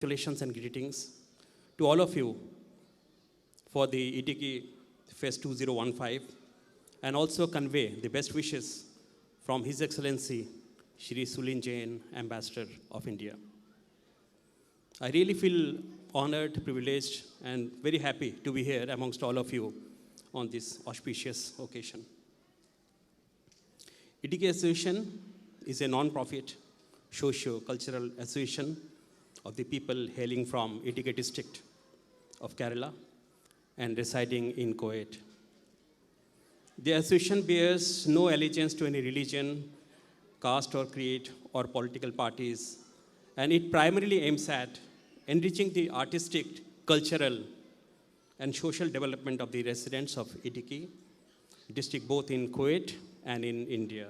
Congratulations and greetings to all of you for the ETK Fest 2015 and also convey the best wishes from His Excellency Shri Sulin Jain, Ambassador of India. I really feel honored, privileged, and very happy to be here amongst all of you on this auspicious occasion. ETK Association is a non-profit socio-cultural association of the people hailing from ETK district of Kerala and residing in Kuwait. The association bears no allegiance to any religion, caste or creed or political parties, and it primarily aims at enriching the artistic, cultural, and social development of the residents of ETK district, both in Kuwait and in India.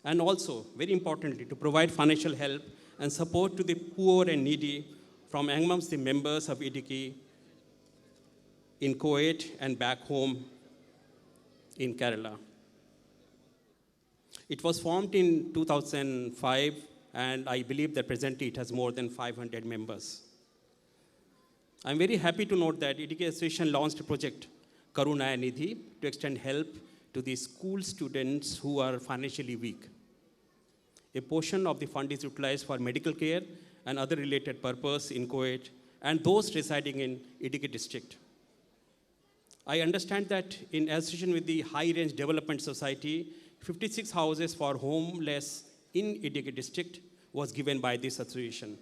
And also, very importantly, to provide financial help and support to the poor and needy from amongst the members of ETK in Kuwait and back home in Kerala. It was formed in 2005, and I believe that presently it has more than 500 members. I'm very happy to note that ETK Association launched a project, Karunaya Nidhi, to extend help to the school students who are financially weak. A portion of the fund is utilized for medical care and other related purpose in Kuwait and those residing in ETK district. I understand that in association with the High Range Development Society, 56 houses for homeless in ETK district was given by this association.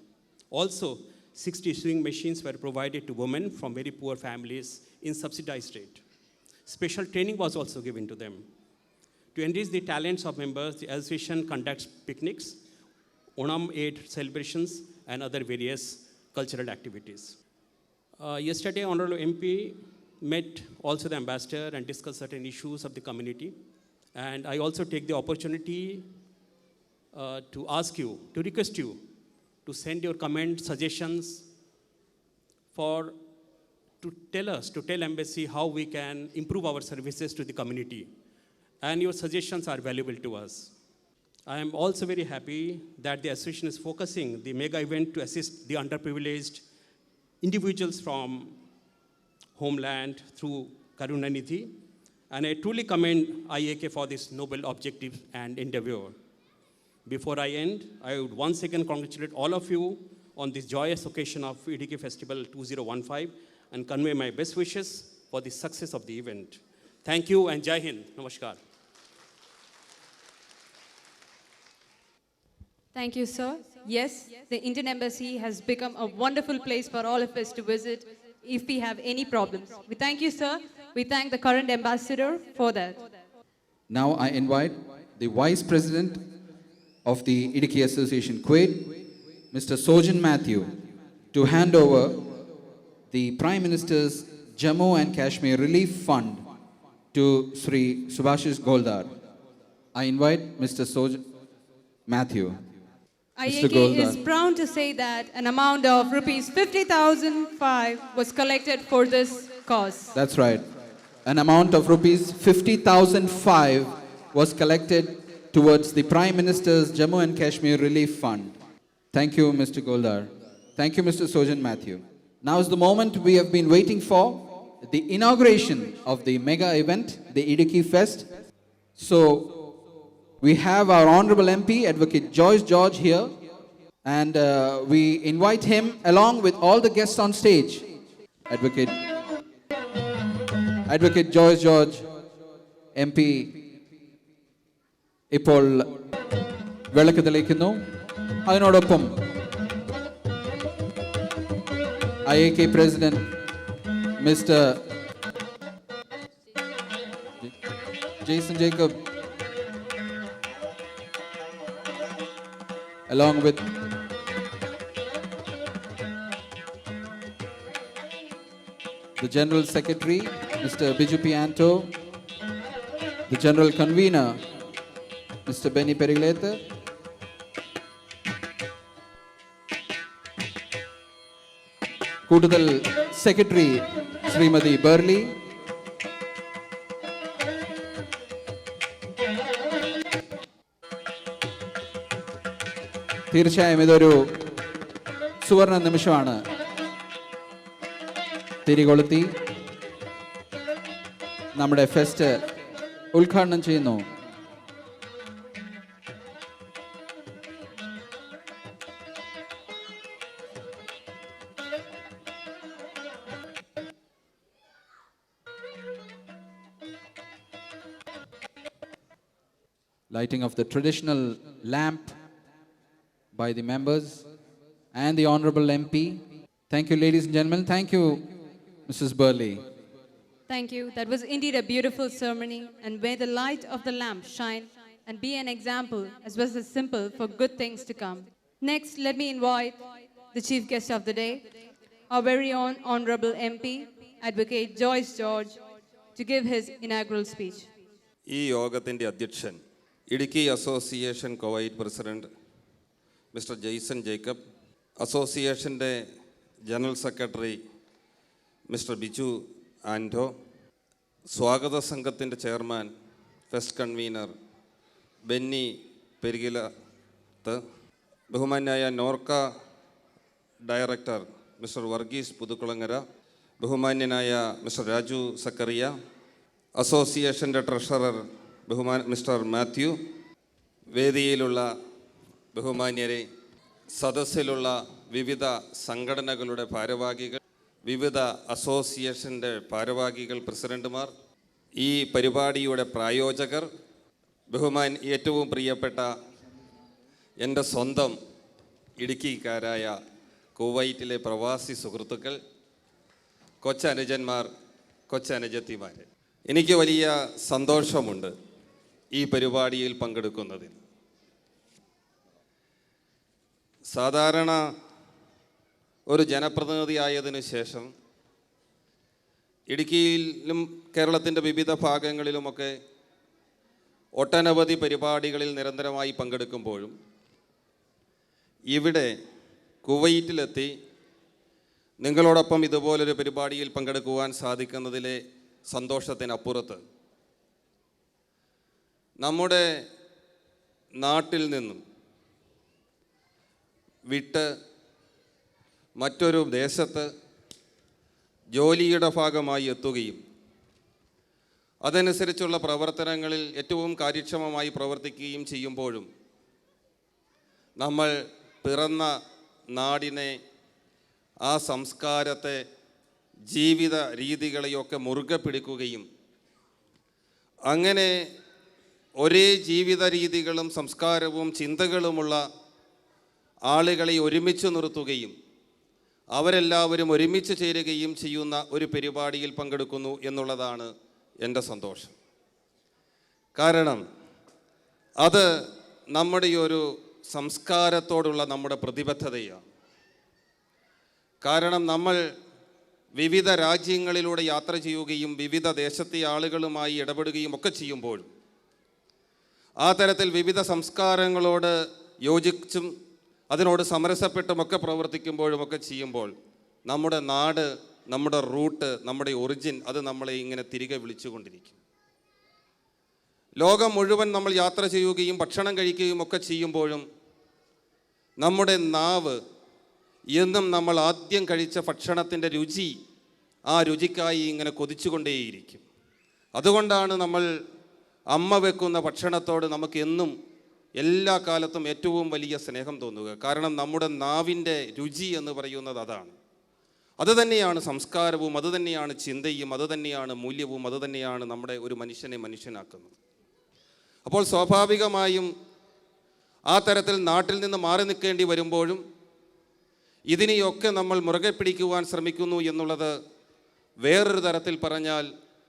Also, 60 sewing machines were provided to women from very poor families in subsidized rate. Special training was also given to them. To enrich the talents of members, the association conducts picnics, Onam Eid celebrations, and other various cultural activities. Yesterday, Honorable MP met also the ambassador and discussed certain issues of the community. And I also take the opportunity to ask you, to request you, to send your comments, suggestions, to tell embassy how we can improve our services to the community. And your suggestions are valuable to us. I am also very happy that the association is focusing the mega event to assist the underprivileged individuals from homeland through Karuna Nidhi. And I truly commend IAK for this noble objective and endeavor. Before I end, I would once again congratulate all of you on this joyous occasion of ETK Festival 2015 and convey my best wishes for the success of the event. Thank you and Jai Hind. Namaskar. Thank you, sir. Yes, the Indian Embassy has become a wonderful place for all of us to visit if we have any problems. We thank you, sir. We thank the current ambassador for that. Now I invite the Vice President of the ETK Association Kuwait, Mr. Sojan Matthew, to hand over the Prime Minister's Jammu and Kashmir Relief Fund to Sri Subhashish Goldar. I invite Mr. Sojan Matthew. IAK is proud to say that an amount of rupees 50,005 was collected for this cause. That's right. An amount of rupees 50,005 was collected towards the Prime Minister's Jammu and Kashmir Relief Fund. Thank you, Mr. Goldar. Thank you, Mr. Sojan Matthew. Now is the moment we have been waiting for, the inauguration of the mega event, the ETK Fest. So, we have our Honorable MP, Advocate Joyce George here, and we invite him along with all the guests on stage. Advocate Joyce George, MP, ഇപ്പോൾ വിളക്ക് തെളിയിക്കുന്നു. അതിനോടൊപ്പം IAK President, Mr. Jason Jacob, along with the General Secretary, Mr. Biju Pianto, the General Convener, Mr. Benny Periglete, Kududal Secretary, Srimati Burley, തീർച്ചയായും ഇതൊരു സുവർണ നിമിഷമാണ്. തിരികൊളുത്തി നമ്മുടെ fest ഉദ്ഘാടനം ചെയ്യുന്നു. Lighting of the traditional lamp by the members and the Honorable MP. Thank you, ladies and gentlemen. Thank you, Mrs. Burley. Thank you. That was indeed a beautiful ceremony, and may the light of the lamp shine and be an example as well as simple for good things to come. Next, let me invite the chief guest of the day, our very own Honorable MP, Advocate Joyce George, to give his inaugural speech. ഈ യോഗത്തിൻ്റെ അധ്യക്ഷൻ Idukki association Kuwait president mister Jason Jacob, അസോസിയേഷൻ്റെ general secretary mister Biju ആൻഡോ, സ്വാഗത സംഘത്തിൻ്റെ chairman fest convener Benny Perikilath, ബഹുമാന്യായ NORKA director mister Varghese Puthukulangara, ബഹുമാന്യനായ mister Raju Zachariah, അസോസിയേഷൻ്റെ ട്രഷറർ മിസ്റ്റർ മാത്യു, വേദിയിലുള്ള ബഹുമാന്യരെ, സദസ്സിലുള്ള വിവിധ സംഘടനകളുടെ ഭാരവാഹികൾ, വിവിധ അസോസിയേഷൻ്റെ ഭാരവാഹികൾ, പ്രസിഡന്റുമാർ, ഈ പരിപാടിയുടെ പ്രായോജകർ, ഏറ്റവും പ്രിയപ്പെട്ട എൻ്റെ സ്വന്തം ഇടുക്കിക്കാരായ കുവൈറ്റിലെ പ്രവാസി സുഹൃത്തുക്കൾ, കൊച്ചനുജന്മാർ, കൊച്ചനുജത്തിമാർ, എനിക്ക് വലിയ സന്തോഷമുണ്ട് ഈ പരിപാടിയിൽ പങ്കെടുക്കുന്നതിൽ. സാധാരണ ഒരു ജനപ്രതിനിധിയായതിനു ശേഷം ഇടുക്കിയിലും കേരളത്തിൻ്റെ വിവിധ ഭാഗങ്ങളിലുമൊക്കെ ഒട്ടനവധി പരിപാടികളിൽ നിരന്തരമായി പങ്കെടുക്കുമ്പോഴും ഇവിടെ കുവൈറ്റിലെത്തി നിങ്ങളോടൊപ്പം ഇതുപോലൊരു പരിപാടിയിൽ പങ്കെടുക്കുവാൻ സാധിക്കുന്നതിലെ സന്തോഷത്തിനപ്പുറത്ത് നമ്മുടെ നാട്ടിൽ നിന്നും വിട്ട് മറ്റൊരു ദേശത്ത് ജോലിയുടെ ഭാഗമായി എത്തുകയും അതനുസരിച്ചുള്ള പ്രവർത്തനങ്ങളിൽ ഏറ്റവും കാര്യക്ഷമമായി പ്രവർത്തിക്കുകയും ചെയ്യുമ്പോഴും നമ്മൾ പിറന്ന നാടിനെ, ആ സംസ്കാരത്തെ, ജീവിത രീതികളെയൊക്കെ മുറുകെ പിടിക്കുകയും അങ്ങനെ ഒരേ ജീവിത രീതികളും സംസ്കാരവും ചിന്തകളുമുള്ള ആളുകളെ ഒരുമിച്ച് നിർത്തുകയും അവരെല്ലാവരും ഒരുമിച്ച് ചേരുകയും ചെയ്യുന്ന ഒരു പരിപാടിയിൽ പങ്കെടുക്കുന്നു എന്നുള്ളതാണ് എൻ്റെ സന്തോഷം. കാരണം അത് നമ്മുടെ ഒരു സംസ്കാരത്തോടുള്ള നമ്മുടെ പ്രതിബദ്ധതയാണ്. കാരണം നമ്മൾ വിവിധ രാജ്യങ്ങളിലൂടെ യാത്ര ചെയ്യുകയും വിവിധ ദേശത്തെ ആളുകളുമായി ഇടപെടുകയും ഒക്കെ ചെയ്യുമ്പോഴും ആ തരത്തിൽ വിവിധ സംസ്കാരങ്ങളോട് യോജിച്ചും അതിനോട് സമരസപ്പെട്ടുമൊക്കെ പ്രവർത്തിക്കുമ്പോഴുമൊക്കെ ചെയ്യുമ്പോൾ നമ്മുടെ നാട്, നമ്മുടെ റൂട്ട്, നമ്മുടെ ഒറിജിൻ അത് നമ്മളെ ഇങ്ങനെ തിരികെ വിളിച്ചുകൊണ്ടിരിക്കും. ലോകം മുഴുവൻ നമ്മൾ യാത്ര ചെയ്യുകയും ഭക്ഷണം കഴിക്കുകയും ഒക്കെ ചെയ്യുമ്പോഴും നമ്മുടെ നാവ് എന്നും നമ്മൾ ആദ്യം കഴിച്ച ഭക്ഷണത്തിൻ്റെ രുചി, ആ രുചിക്കായി ഇങ്ങനെ കൊതിച്ചുകൊണ്ടേയിരിക്കും. അതുകൊണ്ടാണ് നമ്മൾ അമ്മ വെക്കുന്ന ഭക്ഷണത്തോട് നമുക്ക് എന്നും എല്ലാ കാലത്തും ഏറ്റവും വലിയ സ്നേഹം തോന്നുക. കാരണം നമ്മുടെ നാവിൻ്റെ രുചി എന്ന് പറയുന്നത് അതാണ്. അതുതന്നെയാണ് സംസ്കാരവും, അതുതന്നെയാണ് ചിന്തയും, അതുതന്നെയാണ് മൂല്യവും, അതുതന്നെയാണ് നമ്മുടെ ഒരു മനുഷ്യനെ മനുഷ്യനാക്കുന്നത്. അപ്പോൾ സ്വാഭാവികമായും ആ തരത്തിൽ നാട്ടിൽ നിന്ന് മാറി നിൽക്കേണ്ടി വരുമ്പോഴും ഇതിനെയൊക്കെ നമ്മൾ മുറുകെ പിടിക്കുവാൻ ശ്രമിക്കുന്നു എന്നുള്ളത് വേറൊരു തരത്തിൽ പറഞ്ഞാൽ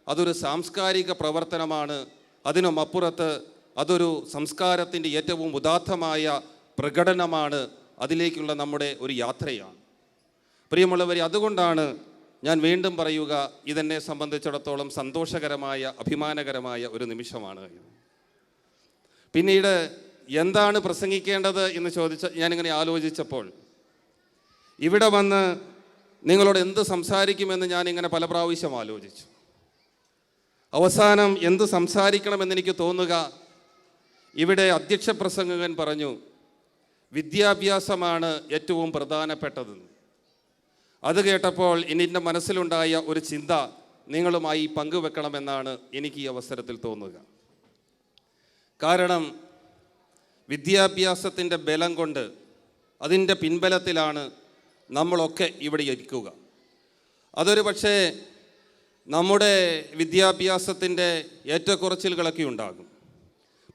അതൊരു സാംസ്കാരിക പ്രവർത്തനമാണ്. അതിനുമപ്പുറത്ത് അതൊരു സംസ്കാരത്തിൻ്റെ ഏറ്റവും ഉദാത്തമായ പ്രകടനമാണ്. അതിലേക്കുള്ള നമ്മുടെ ഒരു യാത്രയാണ്. പ്രിയമുള്ളവരെ, അതുകൊണ്ടാണ് ഞാൻ വീണ്ടും പറയുക, ഇതെന്നെ സംബന്ധിച്ചിടത്തോളം സന്തോഷകരമായ, അഭിമാനകരമായ ഒരു നിമിഷമാണ്. പിന്നീട് എന്താണ് പ്രസംഗിക്കേണ്ടത് എന്ന് ഞാനിങ്ങനെ ആലോചിച്ചപ്പോൾ ഇവിടെ വന്ന് നിങ്ങളോട് എന്ത് സംസാരിക്കുമെന്ന് ഞാനിങ്ങനെ പല പ്രാവശ്യം ആലോചിച്ചു. അവസാനം എന്ത് സംസാരിക്കണമെന്ന് എനിക്ക് തോന്നുക, ഇവിടെ അധ്യക്ഷ പ്രസംഗകൻ പറഞ്ഞു, വിദ്യാഭ്യാസമാണ് ഏറ്റവും പ്രധാനപ്പെട്ടതെന്ന്. അത് കേട്ടപ്പോൾ എൻ്റെ മനസ്സിലുണ്ടായ ഒരു ചിന്ത നിങ്ങളുമായി പങ്കുവെക്കണമെന്നാണ് എനിക്ക് ഈ അവസരത്തിൽ തോന്നുക. കാരണം വിദ്യാഭ്യാസത്തിൻ്റെ ബലം കൊണ്ട്, അതിൻ്റെ പിൻബലത്തിലാണ് നമ്മളൊക്കെ ഇവിടെ ഇരിക്കുക. അതൊരു പക്ഷേ നമ്മുടെ വിദ്യാഭ്യാസത്തിൻ്റെ ഏറ്റക്കുറച്ചിലുകളൊക്കെ ഉണ്ടാകും.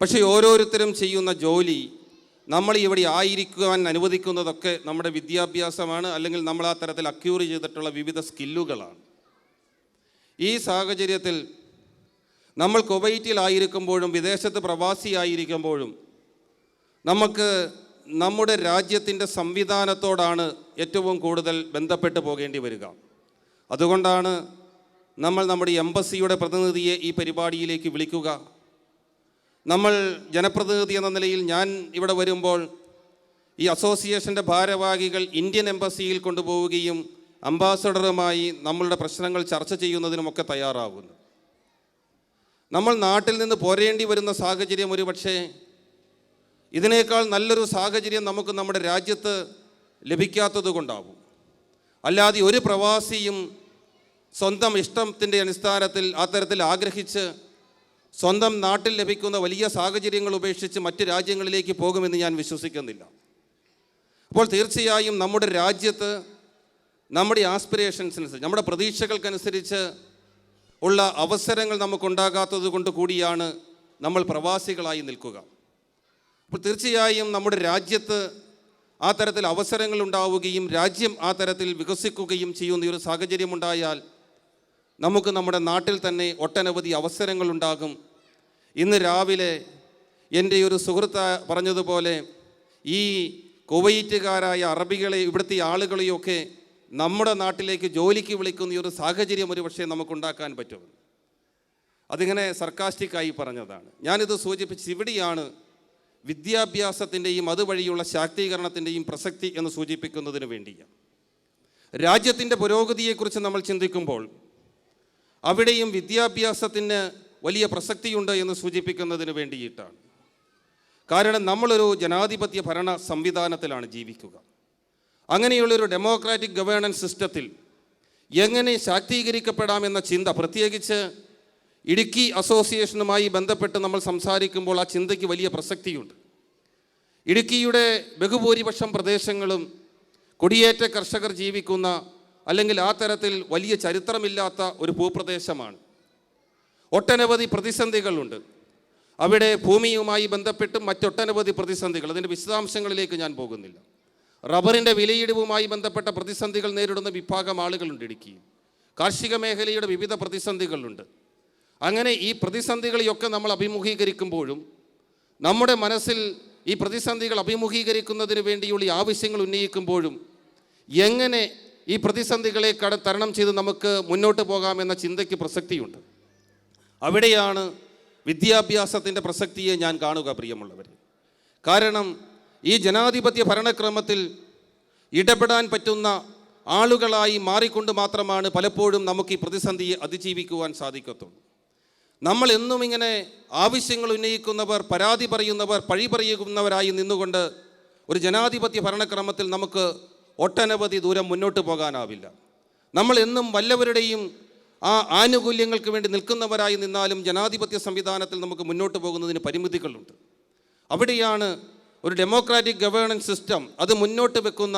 പക്ഷേ ഓരോരുത്തരും ചെയ്യുന്ന ജോലി, നമ്മൾ ഇവിടെ ആയിരിക്കുവാൻ അനുവദിക്കുന്നതൊക്കെ നമ്മുടെ വിദ്യാഭ്യാസമാണ്, അല്ലെങ്കിൽ നമ്മൾ ആ തരത്തിൽ അക്യൂർ ചെയ്തിട്ടുള്ള വിവിധ സ്കില്ലുകളാണ്. ഈ സാഹചര്യത്തിൽ നമ്മൾ കുവൈറ്റിലായിരിക്കുമ്പോഴും വിദേശത്ത് പ്രവാസിയായിരിക്കുമ്പോഴും നമുക്ക് നമ്മുടെ രാജ്യത്തിൻ്റെ സംവിധാനത്തോടാണ് ഏറ്റവും കൂടുതൽ ബന്ധപ്പെട്ട് പോകേണ്ടി വരിക. അതുകൊണ്ടാണ് നമ്മൾ നമ്മുടെ എംബസിയുടെ പ്രതിനിധിയെ ഈ പരിപാടിയിലേക്ക് വിളിക്കുക. നമ്മൾ ജനപ്രതിനിധി എന്ന നിലയിൽ ഞാൻ ഇവിടെ വരുമ്പോൾ ഈ അസോസിയേഷൻ്റെ ഭാരവാഹികൾ ഇന്ത്യൻ എംബസിയിൽ കൊണ്ടുപോവുകയും അംബാസഡറുമായി നമ്മളുടെ പ്രശ്നങ്ങൾ ചർച്ച ചെയ്യുന്നതിനുമൊക്കെ തയ്യാറാകുന്നു. നമ്മൾ നാട്ടിൽ നിന്ന് പോരേണ്ടി വരുന്ന സാഹചര്യം ഒരു പക്ഷേ ഇതിനേക്കാൾ നല്ലൊരു സാഹചര്യം നമുക്ക് നമ്മുടെ രാജ്യത്ത് ലഭിക്കാത്തത് കൊണ്ടാവും. അല്ലാതെ ഒരു പ്രവാസിയും സ്വന്തം ഇഷ്ടത്തിൻ്റെ അടിസ്ഥാനത്തിൽ ആ തരത്തിൽ ആഗ്രഹിച്ച് സ്വന്തം നാട്ടിൽ ലഭിക്കുന്ന വലിയ സാഹചര്യങ്ങൾ ഉപേക്ഷിച്ച് മറ്റ് രാജ്യങ്ങളിലേക്ക് പോകുമെന്ന് ഞാൻ വിശ്വസിക്കുന്നില്ല. അപ്പോൾ തീർച്ചയായും നമ്മുടെ രാജ്യത്ത് നമ്മുടെ ആസ്പിറേഷൻസിനനുസരിച്ച്, നമ്മുടെ പ്രതീക്ഷകൾക്കനുസരിച്ച് ഉള്ള അവസരങ്ങൾ നമുക്കുണ്ടാകാത്തത് കൊണ്ട് കൂടിയാണ് നമ്മൾ പ്രവാസികളായി നിൽക്കുക. അപ്പോൾ തീർച്ചയായും നമ്മുടെ രാജ്യത്ത് ആ തരത്തിൽ അവസരങ്ങൾ ഉണ്ടാവുകയും രാജ്യം ആ തരത്തിൽ വികസിക്കുകയും ചെയ്യുന്ന ഒരു സാഹചര്യമുണ്ടായാൽ നമുക്ക് നമ്മുടെ നാട്ടിൽ തന്നെ ഒട്ടനവധി അവസരങ്ങളുണ്ടാകും. ഇന്ന് രാവിലെ എൻ്റെ ഒരു സുഹൃത്ത് പറഞ്ഞതുപോലെ ഈ കുവൈറ്റുകാരായ അറബികളെ, ഇവിടുത്തെ ആളുകളെയൊക്കെ നമ്മുടെ നാട്ടിലേക്ക് ജോലിക്ക് വിളിക്കുന്ന ഒരു സാഹചര്യം ഒരു പക്ഷേ നമുക്കുണ്ടാക്കാൻ പറ്റും. അതിങ്ങനെ സർക്കാസ്റ്റിക്കായി പറഞ്ഞതാണ്. ഞാനിത് സൂചിപ്പിച്ച് ഇവിടെയാണ് വിദ്യാഭ്യാസത്തിൻ്റെയും അതുവഴിയുള്ള ശാക്തീകരണത്തിൻ്റെയും പ്രസക്തി എന്ന് സൂചിപ്പിക്കുന്നതിന് വേണ്ടിയാണ്. രാജ്യത്തിൻ്റെ പുരോഗതിയെക്കുറിച്ച് നമ്മൾ ചിന്തിക്കുമ്പോൾ അവിടെയും വിദ്യാഭ്യാസത്തിന് വലിയ പ്രസക്തിയുണ്ട് എന്ന് സൂചിപ്പിക്കുന്നതിന് വേണ്ടിയിട്ടാണ്. കാരണം നമ്മളൊരു ജനാധിപത്യ ഭരണ സംവിധാനത്തിലാണ് ജീവിക്കുക. അങ്ങനെയുള്ളൊരു ഡെമോക്രാറ്റിക് ഗവേണൻസ് സിസ്റ്റത്തിൽ എങ്ങനെ ശാക്തീകരിക്കപ്പെടാമെന്ന ചിന്ത, പ്രത്യേകിച്ച് ഇടുക്കി അസോസിയേഷനുമായി ബന്ധപ്പെട്ട് നമ്മൾ സംസാരിക്കുമ്പോൾ ആ ചിന്തയ്ക്ക് വലിയ പ്രസക്തിയുണ്ട്. ഇടുക്കിയുടെ ബഹുഭൂരിപക്ഷം പ്രദേശങ്ങളും കുടിയേറ്റ കർഷകർ ജീവിക്കുന്ന, അല്ലെങ്കിൽ ആ തരത്തിൽ വലിയ ചരിത്രമില്ലാത്ത ഒരു ഭൂപ്രദേശമാണ്. ഒട്ടനവധി പ്രതിസന്ധികളുണ്ട് അവിടെ. ഭൂമിയുമായി ബന്ധപ്പെട്ടും മറ്റൊട്ടനവധി പ്രതിസന്ധികൾ, അതിൻ്റെ വിശദാംശങ്ങളിലേക്ക് ഞാൻ പോകുന്നില്ല. റബ്ബറിൻ്റെ വിലയിടിവുമായി ബന്ധപ്പെട്ട പ്രതിസന്ധികൾ നേരിടുന്ന വിഭാഗം ആളുകളുണ്ട് ഇടുക്കിയിൽ. കാർഷിക മേഖലയുടെ വിവിധ പ്രതിസന്ധികളുണ്ട്. അങ്ങനെ ഈ പ്രതിസന്ധികളെയൊക്കെ നമ്മൾ അഭിമുഖീകരിക്കുമ്പോഴും നമ്മുടെ മനസ്സിൽ ഈ പ്രതിസന്ധികൾ അഭിമുഖീകരിക്കുന്നതിന് വേണ്ടിയുള്ള ഈ ആവശ്യങ്ങൾ ഉന്നയിക്കുമ്പോഴും എങ്ങനെ ഈ പ്രതിസന്ധികളെ തരണം ചെയ്ത് നമുക്ക് മുന്നോട്ട് പോകാമെന്ന ചിന്തയ്ക്ക് പ്രസക്തിയുണ്ട്. അവിടെയാണ് വിദ്യാഭ്യാസത്തിൻ്റെ പ്രസക്തിയെ ഞാൻ കാണുക, പ്രിയമുള്ളവർ. കാരണം ഈ ജനാധിപത്യ ഭരണക്രമത്തിൽ ഇടപെടാൻ പറ്റുന്ന ആളുകളായി മാറിക്കൊണ്ട് മാത്രമാണ് പലപ്പോഴും നമുക്ക് ഈ പ്രതിസന്ധിയെ അതിജീവിക്കുവാൻ സാധിക്കത്തുള്ളൂ. നമ്മൾ എന്നും ഇങ്ങനെ ആവശ്യങ്ങൾ ഉന്നയിക്കുന്നവർ, പരാതി പറയുന്നവർ, പഴി പറയുന്നവരായി നിന്നുകൊണ്ട് ഒരു ജനാധിപത്യ ഭരണക്രമത്തിൽ നമുക്ക് ഒട്ടനവധി ദൂരം മുന്നോട്ട് പോകാനാവില്ല. നമ്മൾ എന്നും വല്ലവരുടെയും ആ ആനുകൂല്യങ്ങൾക്ക് വേണ്ടി നിൽക്കുന്നവരായി നിന്നാലും ജനാധിപത്യ സംവിധാനത്തിൽ നമുക്ക് മുന്നോട്ട് പോകുന്നതിന് പരിമിതികളുണ്ട്. അവിടെയാണ് ഒരു ഡെമോക്രാറ്റിക് ഗവേണൻസ് സിസ്റ്റം അത് മുന്നോട്ട് വെക്കുന്ന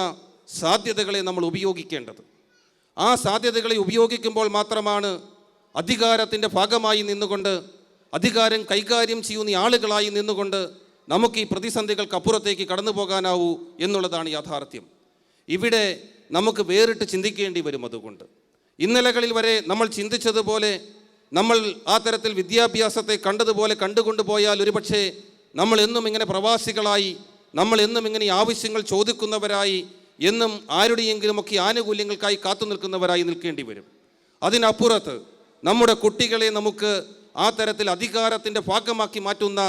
സാധ്യതകളെ നമ്മൾ ഉപയോഗിക്കേണ്ടത്. ആ സാധ്യതകളെ ഉപയോഗിക്കുമ്പോൾ മാത്രമാണ് അധികാരത്തിൻ്റെ ഭാഗമായി നിന്നുകൊണ്ട്, അധികാരം കൈകാര്യം ചെയ്യുന്ന ആളുകളായി നിന്നുകൊണ്ട് നമുക്ക് ഈ പ്രതിസന്ധികൾക്കപ്പുറത്തേക്ക് കടന്നു പോകാനാവൂ എന്നുള്ളതാണ് യാഥാർത്ഥ്യം. ഇവിടെ നമുക്ക് വേറിട്ട് ചിന്തിക്കേണ്ടി വരും. അതുകൊണ്ട് ഇന്നലകളിൽ വരെ നമ്മൾ ചിന്തിച്ചതുപോലെ, നമ്മൾ ആ തരത്തിൽ വിദ്യാഭ്യാസത്തെ കണ്ടതുപോലെ കണ്ടുകൊണ്ടു പോയാൽ ഒരുപക്ഷെ നമ്മൾ എന്നും ഇങ്ങനെ പ്രവാസികളായി, നമ്മൾ എന്നും ഇങ്ങനെ ആവശ്യങ്ങൾ ചോദിക്കുന്നവരായി, എന്നും ആരുടെയെങ്കിലുമൊക്കെ ആനുകൂല്യങ്ങൾക്കായി കാത്തു നിൽക്കുന്നവരായി നിൽക്കേണ്ടി വരും. അതിനപ്പുറത്ത് നമ്മുടെ കുട്ടികളെ നമുക്ക് ആ തരത്തിൽ അധികാരത്തിൻ്റെ ഭാഗമാക്കി മാറ്റുന്ന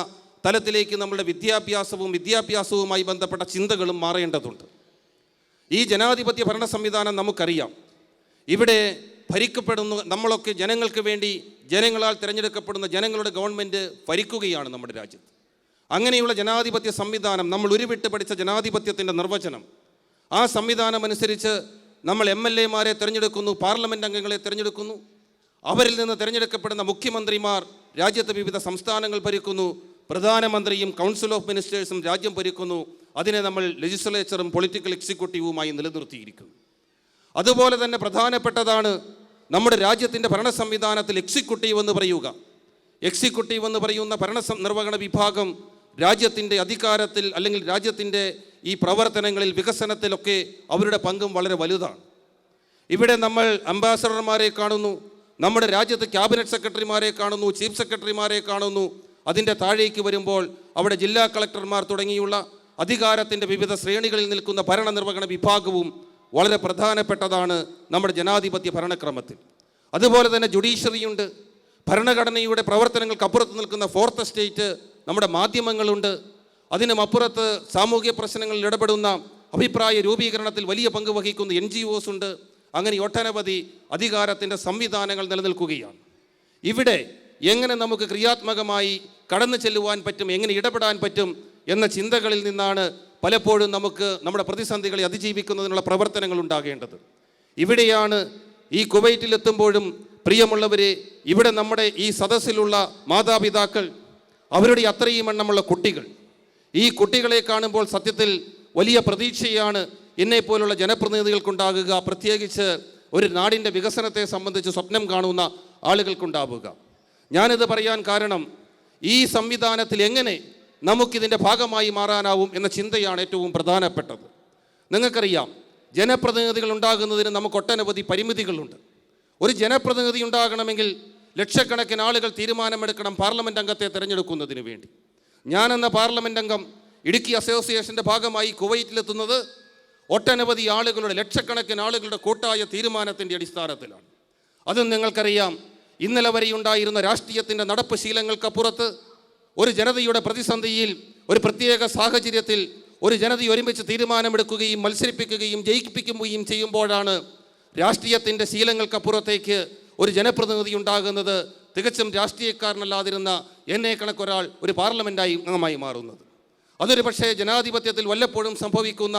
തലത്തിലേക്ക് നമ്മളുടെ വിദ്യാഭ്യാസവുമായി ബന്ധപ്പെട്ട ചിന്തകളും മാറേണ്ടതുണ്ട്. ഈ ജനാധിപത്യ ഭരണ സംവിധാനം നമുക്കറിയാം. ഇവിടെ ഭരിക്കപ്പെടുന്ന നമ്മളൊക്കെ ജനങ്ങൾക്ക് വേണ്ടി, ജനങ്ങളാൽ തിരഞ്ഞെടുക്കപ്പെടുന്ന ജനങ്ങളുടെ ഗവൺമെൻറ് ഭരിക്കുകയാണ് നമ്മുടെ രാജ്യത്ത്. അങ്ങനെയുള്ള ജനാധിപത്യ സംവിധാനം, നമ്മൾ ഉരുവിട്ട് പഠിച്ച ജനാധിപത്യത്തിൻ്റെ നിർവചനം, ആ സംവിധാനം അനുസരിച്ച് നമ്മൾ MLA-മാരെ തിരഞ്ഞെടുക്കുന്നു, പാർലമെൻറ്റ് അംഗങ്ങളെ തിരഞ്ഞെടുക്കുന്നു. അവരിൽ നിന്ന് തിരഞ്ഞെടുക്കപ്പെടുന്ന മുഖ്യമന്ത്രിമാർ രാജ്യത്തെ വിവിധ സംസ്ഥാനങ്ങൾ ഭരിക്കുന്നു. പ്രധാനമന്ത്രിയും കൗൺസിൽ ഓഫ് മിനിസ്റ്റേഴ്സും രാജ്യം ഭരിക്കുന്നു. അതിനെ നമ്മൾ ലെജിസ്ലേച്ചറും പൊളിറ്റിക്കൽ എക്സിക്യൂട്ടീവുമായി നിലനിർത്തിയിരിക്കുന്നു. അതുപോലെ തന്നെ പ്രധാനപ്പെട്ടതാണ് നമ്മുടെ രാജ്യത്തിൻ്റെ ഭരണ സംവിധാനത്തിൽ എക്സിക്യൂട്ടീവ് എന്ന് പറയുക. എക്സിക്യൂട്ടീവ് എന്ന് പറയുന്ന നിർവഹണ വിഭാഗം രാജ്യത്തിൻ്റെ അധികാരത്തിൽ അല്ലെങ്കിൽ രാജ്യത്തിൻ്റെ ഈ പ്രവർത്തനങ്ങളിൽ, വികസനത്തിലൊക്കെ അവരുടെ പങ്കും വളരെ വലുതാണ്. ഇവിടെ നമ്മൾ അംബാസഡർമാരെ കാണുന്നു, നമ്മുടെ രാജ്യത്ത് ക്യാബിനറ്റ് സെക്രട്ടറിമാരെ കാണുന്നു, ചീഫ് സെക്രട്ടറിമാരെ കാണുന്നു. അതിൻ്റെ താഴേക്ക് വരുമ്പോൾ അവിടെ ജില്ലാ കളക്ടർമാർ തുടങ്ങിയുള്ള അധികാരത്തിൻ്റെ വിവിധ ശ്രേണികളിൽ നിൽക്കുന്ന ഭരണനിർവഹണ വിഭാഗവും വളരെ പ്രധാനപ്പെട്ടതാണ് നമ്മുടെ ജനാധിപത്യ ഭരണക്രമത്തിൽ. അതുപോലെ തന്നെ ജുഡീഷ്യറിയുണ്ട്. ഭരണഘടനയുടെ പ്രവർത്തനങ്ങൾക്ക് അപ്പുറത്ത് നിൽക്കുന്ന ഫോർത്ത് എസ്റ്റേറ്റ് നമ്മുടെ മാധ്യമങ്ങളുണ്ട്. അതിനും അപ്പുറത്ത് സാമൂഹിക പ്രശ്നങ്ങളിൽ ഇടപെടുന്ന അഭിപ്രായ രൂപീകരണത്തിൽ വലിയ പങ്ക് വഹിക്കുന്ന NGOs ഉണ്ട്. അങ്ങനെ ഒട്ടനവധി അധികാരത്തിൻ്റെ സംവിധാനങ്ങൾ നിലനിൽക്കുകയാണ്. ഇവിടെ എങ്ങനെ നമുക്ക് ക്രിയാത്മകമായി കടന്നു ചെല്ലുവാൻ പറ്റും, എങ്ങനെ ഇടപെടാൻ പറ്റും എന്ന ചിന്തകളിൽ നിന്നാണ് പലപ്പോഴും നമുക്ക് നമ്മുടെ പ്രതിസന്ധികളെ അതിജീവിക്കുന്നതിനുള്ള പ്രവർത്തനങ്ങൾ ഉണ്ടാകേണ്ടത്. ഇവിടെയാണ് ഈ കുവൈറ്റിലെത്തുമ്പോഴും പ്രിയമുള്ളവരെ, ഇവിടെ നമ്മുടെ ഈ സദസ്സിലുള്ള മാതാപിതാക്കൾ, അവരുടെ അത്രയും എണ്ണമുള്ള കുട്ടികൾ, ഈ കുട്ടികളെ കാണുമ്പോൾ സത്യത്തിൽ വലിയ പ്രതീക്ഷയാണ് എന്നെപ്പോലുള്ള ജനപ്രതിനിധികൾക്കുണ്ടാകുക. പ്രത്യേകിച്ച് ഒരു നാടിൻ്റെ വികസനത്തെ സംബന്ധിച്ച് സ്വപ്നം കാണുന്ന ആളുകൾക്കുണ്ടാവുക. ഞാനിത് പറയാൻ കാരണം, ഈ സംവിധാനത്തിൽ എങ്ങനെ നമുക്കിതിൻ്റെ ഭാഗമായി മാറാനാവും എന്ന ചിന്തയാണ് ഏറ്റവും പ്രധാനപ്പെട്ടത്. നിങ്ങൾക്കറിയാം, ജനപ്രതിനിധികൾ ഉണ്ടാകുന്നതിന് നമുക്ക് ഒട്ടനവധി പരിമിതികളുണ്ട്. ഒരു ജനപ്രതിനിധി ഉണ്ടാകണമെങ്കിൽ ലക്ഷക്കണക്കിന് ആളുകൾ തീരുമാനമെടുക്കണം പാർലമെൻറ്റ് അംഗത്തെ തിരഞ്ഞെടുക്കുന്നതിന് വേണ്ടി. ഞാനെന്ന പാർലമെൻറ്റ് അംഗം ഇടുക്കി അസോസിയേഷൻ്റെ ഭാഗമായി കുവൈറ്റിലെത്തുന്നത് ഒട്ടനവധി ആളുകളുടെ, ലക്ഷക്കണക്കിന് ആളുകളുടെ കൂട്ടായ തീരുമാനത്തിൻ്റെ അടിസ്ഥാനത്തിലാണ്. അതും നിങ്ങൾക്കറിയാം, ഇന്നലെ വരെയുണ്ടായിരുന്ന രാഷ്ട്രീയത്തിൻ്റെ നടപ്പ് ശീലങ്ങൾക്കപ്പുറത്ത് ഒരു ജനതയുടെ പ്രതിസന്ധിയിൽ, ഒരു പ്രത്യേക സാഹചര്യത്തിൽ ഒരു ജനത ഒരുമിച്ച് തീരുമാനമെടുക്കുകയും മത്സരിപ്പിക്കുകയും ജയിപ്പിക്കുകയും ചെയ്യുമ്പോഴാണ് രാഷ്ട്രീയത്തിൻ്റെ ശീലങ്ങൾക്കപ്പുറത്തേക്ക് ഒരു ജനപ്രതിനിധി ഉണ്ടാകുന്നത്. തികച്ചും രാഷ്ട്രീയക്കാരനല്ലാതിരുന്ന എന്നെ കണക്കൊരാൾ ഒരു പാർലമെൻറ്റ് അംഗമായി മാറുന്നത്. അതൊരു പക്ഷേ ജനാധിപത്യത്തിൽ വല്ലപ്പോഴും സംഭവിക്കുന്ന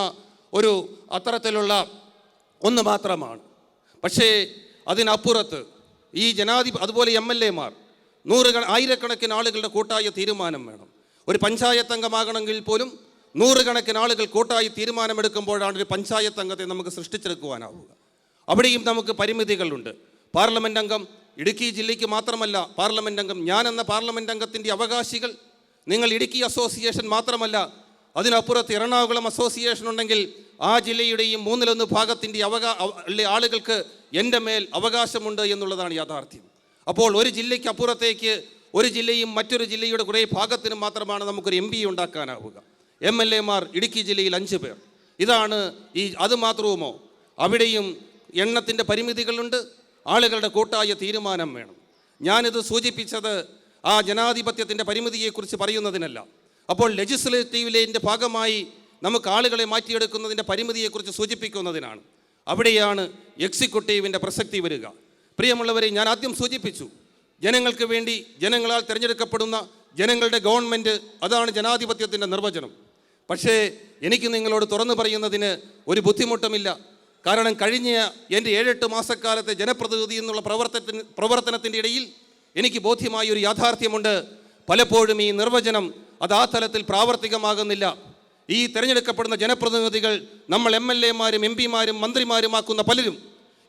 ഒരു അത്തരത്തിലുള്ള ഒന്ന് മാത്രമാണ്. പക്ഷേ അതിനപ്പുറത്ത് ഈ അതുപോലെ MLA-മാർ, ആയിരക്കണക്കിന് ആളുകളുടെ കൂട്ടായ തീരുമാനം വേണം. ഒരു പഞ്ചായത്ത് അംഗമാകണമെങ്കിൽ പോലും നൂറുകണക്കിന് ആളുകൾ കൂട്ടായി തീരുമാനമെടുക്കുമ്പോഴാണ് ഒരു പഞ്ചായത്ത് അംഗത്തെ നമുക്ക് സൃഷ്ടിച്ചെടുക്കുവാനാവുക. അവിടെയും നമുക്ക് പരിമിതികളുണ്ട്. പാർലമെൻറ്റ് അംഗം ഇടുക്കി ജില്ലയ്ക്ക് മാത്രമല്ല പാർലമെൻറ്റ് അംഗം. ഞാനെന്ന പാർലമെൻറ്റ് അംഗത്തിൻ്റെ അവകാശികൾ നിങ്ങൾ ഇടുക്കി അസോസിയേഷൻ മാത്രമല്ല, അതിനപ്പുറത്ത് എറണാകുളം അസോസിയേഷൻ ഉണ്ടെങ്കിൽ ആ ജില്ലയുടെയും 1/3 ഭാഗത്തിൻ്റെ ആളുകൾക്ക് എൻ്റെ മേൽ അവകാശമുണ്ട് എന്നുള്ളതാണ് യാഥാർത്ഥ്യം. അപ്പോൾ ഒരു ജില്ലയ്ക്ക് അപ്പുറത്തേക്ക് ഒരു ജില്ലയും മറ്റൊരു ജില്ലയുടെ കുറേ ഭാഗത്തിന് മാത്രമാണ് നമുക്കൊരു MP ഉണ്ടാക്കാനാവുക. MLA-മാർ ഇടുക്കി ജില്ലയിൽ 5 പേർ. ഇതാണ് അത് മാത്രവുമോ? അവിടെയും എണ്ണത്തിൻ്റെ പരിമിതികളുണ്ട്. ആളുകളുടെ കൂട്ടായ തീരുമാനം വേണം. ഞാനിത് സൂചിപ്പിച്ചത് ആ ജനാധിപത്യത്തിൻ്റെ പരിമിതിയെക്കുറിച്ച് പറയുന്നതിനല്ല. അപ്പോൾ ലെജിസ്ലേറ്റീവിൻ്റെ ഭാഗമായി നമുക്ക് ആളുകളെ മാറ്റിയെടുക്കുന്നതിൻ്റെ പരിമിതിയെക്കുറിച്ച് സൂചിപ്പിക്കുന്നതിനാണ്. അവിടെയാണ് എക്സിക്യൂട്ടീവിൻ്റെ പ്രസക്തി വരിക. പ്രിയമുള്ളവരെ, ഞാൻ ആദ്യം സൂചിപ്പിച്ചു, ജനങ്ങൾക്ക് വേണ്ടി ജനങ്ങളാൽ തിരഞ്ഞെടുക്കപ്പെടുന്ന ജനങ്ങളുടെ ഗവൺമെൻറ്, അതാണ് ജനാധിപത്യത്തിൻ്റെ നിർവചനം. പക്ഷേ എനിക്ക് നിങ്ങളോട് തുറന്നു പറയുന്നതിന് ഒരു ബുദ്ധിമുട്ടുമില്ല. കാരണം കഴിഞ്ഞ എൻ്റെ 7-8 മാസക്കാലത്തെ ജനപ്രതിനിധി എന്നുള്ള പ്രവർത്തനത്തിൻ്റെ ഇടയിൽ എനിക്ക് ബോധ്യമായ ഒരു യാഥാർത്ഥ്യമുണ്ട്. പലപ്പോഴും ഈ നിർവചനം അത് ആ തലത്തിൽ പ്രാവർത്തികമാകുന്നില്ല. ഈ തിരഞ്ഞെടുക്കപ്പെടുന്ന ജനപ്രതിനിധികൾ നമ്മൾ MLA-മാരും MP-മാരും മന്ത്രിമാരുമാക്കുന്ന പലരും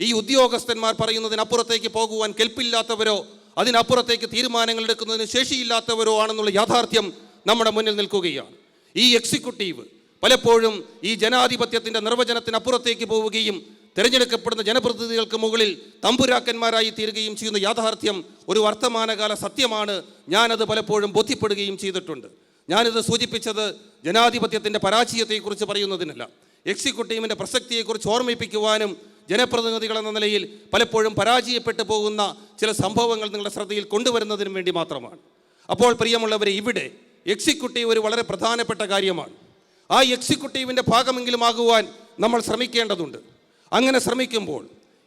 ഈ ഉദ്യോഗസ്ഥന്മാർ പറയുന്നതിനപ്പുറത്തേക്ക് പോകുവാൻ കെൽപ്പില്ലാത്തവരോ അതിനപ്പുറത്തേക്ക് തീരുമാനങ്ങൾ എടുക്കുന്നതിന് ശേഷിയില്ലാത്തവരോ ആണെന്നുള്ള യാഥാർത്ഥ്യം നമ്മുടെ മുന്നിൽ നിൽക്കുകയാണ്. ഈ എക്സിക്യൂട്ടീവ് പലപ്പോഴും ഈ ജനാധിപത്യത്തിൻ്റെ നിർവചനത്തിനപ്പുറത്തേക്ക് പോവുകയും തിരഞ്ഞെടുക്കപ്പെടുന്ന ജനപ്രതിനിധികൾക്ക് മുകളിൽ തമ്പുരാക്കന്മാരായി തീരുകയും ചെയ്യുന്ന യാഥാർത്ഥ്യം ഒരു വർത്തമാനകാല സത്യമാണ്. ഞാനത് പലപ്പോഴും ബോധ്യപ്പെടുകയും ചെയ്തിട്ടുണ്ട്. ഞാനിത് സൂചിപ്പിച്ചത് ജനാധിപത്യത്തിൻ്റെ പരാജയത്തെക്കുറിച്ച് പറയുന്നതിനല്ല, എക്സിക്യൂട്ടീവിൻ്റെ പ്രസക്തിയെക്കുറിച്ച് ഓർമ്മിപ്പിക്കുവാനും ജനപ്രതിനിധികൾ എന്ന നിലയിൽ പലപ്പോഴും പരാജയപ്പെട്ടു പോകുന്ന ചില സംഭവങ്ങൾ നിങ്ങളുടെ ശ്രദ്ധയിൽ കൊണ്ടുവരുന്നതിനും വേണ്ടി മാത്രമാണ്. അപ്പോൾ പ്രിയമുള്ളവരെ, ഇവിടെ എക്സിക്യൂട്ടീവ് ഒരു വളരെ പ്രധാനപ്പെട്ട കാര്യമാണ്. ആ എക്സിക്യൂട്ടീവിൻ്റെ ഭാഗമെങ്കിലും ആകുവാൻ നമ്മൾ ശ്രമിക്കേണ്ടതുണ്ട്. അങ്ങനെ ശ്രമിക്കുമ്പോൾ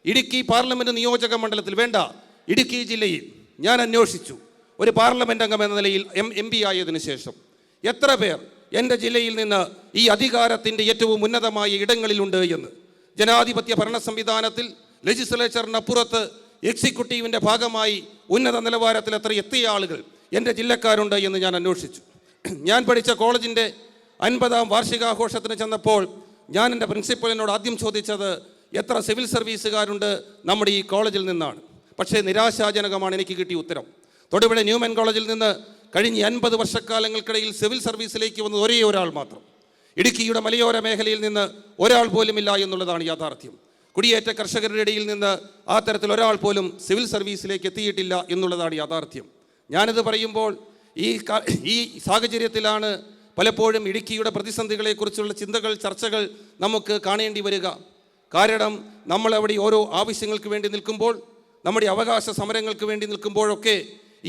ഇടുക്കി പാർലമെൻറ്റ് നിയോജക മണ്ഡലത്തിൽ, വേണ്ട ഇടുക്കി ജില്ലയിൽ ഞാൻ അന്വേഷിച്ചു, ഒരു പാർലമെൻറ്റ് അംഗം എന്ന നിലയിൽ MP ആയതിനു ശേഷം എത്ര പേർ എൻ്റെ ജില്ലയിൽ നിന്ന് ഈ അധികാരത്തിൻ്റെ ഏറ്റവും ഉന്നതമായ ഇടങ്ങളിലുണ്ട് എന്ന്. ജനാധിപത്യ ഭരണ സംവിധാനത്തിൽ ലെജിസ്ലേച്ചറിനപ്പുറത്ത് എക്സിക്യൂട്ടീവിൻ്റെ ഭാഗമായി ഉന്നത നിലവാരത്തിൽ എത്ര എത്തിയ ആളുകൾ എൻ്റെ ജില്ലക്കാരുണ്ട് എന്ന് ഞാൻ അന്വേഷിച്ചു. ഞാൻ പഠിച്ച കോളേജിൻ്റെ 50ാം വാർഷികാഘോഷത്തിന് ചെന്നപ്പോൾ ഞാൻ എൻ്റെ പ്രിൻസിപ്പലിനോട് ആദ്യം ചോദിച്ചത് എത്ര സിവിൽ സർവീസുകാരുണ്ട് നമ്മുടെ ഈ കോളേജിൽ നിന്നാണ്. പക്ഷേ നിരാശാജനകമാണ് എനിക്ക് കിട്ടിയ ഉത്തരം. തൊടുപുഴ ന്യൂമൻ കോളേജിൽ നിന്ന് കഴിഞ്ഞ 50 വർഷക്കാലങ്ങൾക്കിടയിൽ സിവിൽ സർവീസിലേക്ക് വന്നത് ഒരേ ഒരാൾ മാത്രം. ഇടുക്കിയുടെ മലയോര മേഖലയിൽ നിന്ന് ഒരാൾ പോലുമില്ല എന്നുള്ളതാണ് യാഥാർത്ഥ്യം. കുടിയേറ്റ കർഷകരുടെ ഇടയിൽ നിന്ന് ആ തരത്തിൽ ഒരാൾ പോലും സിവിൽ സർവീസിലേക്ക് എത്തിയിട്ടില്ല എന്നുള്ളതാണ് യാഥാർത്ഥ്യം. ഞാനിത് പറയുമ്പോൾ ഈ സാഹചര്യത്തിലാണ് പലപ്പോഴും ഇടുക്കിയുടെ പ്രതിസന്ധികളെക്കുറിച്ചുള്ള ചിന്തകൾ, ചർച്ചകൾ നമുക്ക് കാണേണ്ടി വരിക. കാരണം നമ്മളവിടെ ഓരോ ആവശ്യങ്ങൾക്ക് വേണ്ടി നിൽക്കുമ്പോൾ, നമ്മുടെ അവകാശ സമരങ്ങൾക്ക് വേണ്ടി നിൽക്കുമ്പോഴൊക്കെ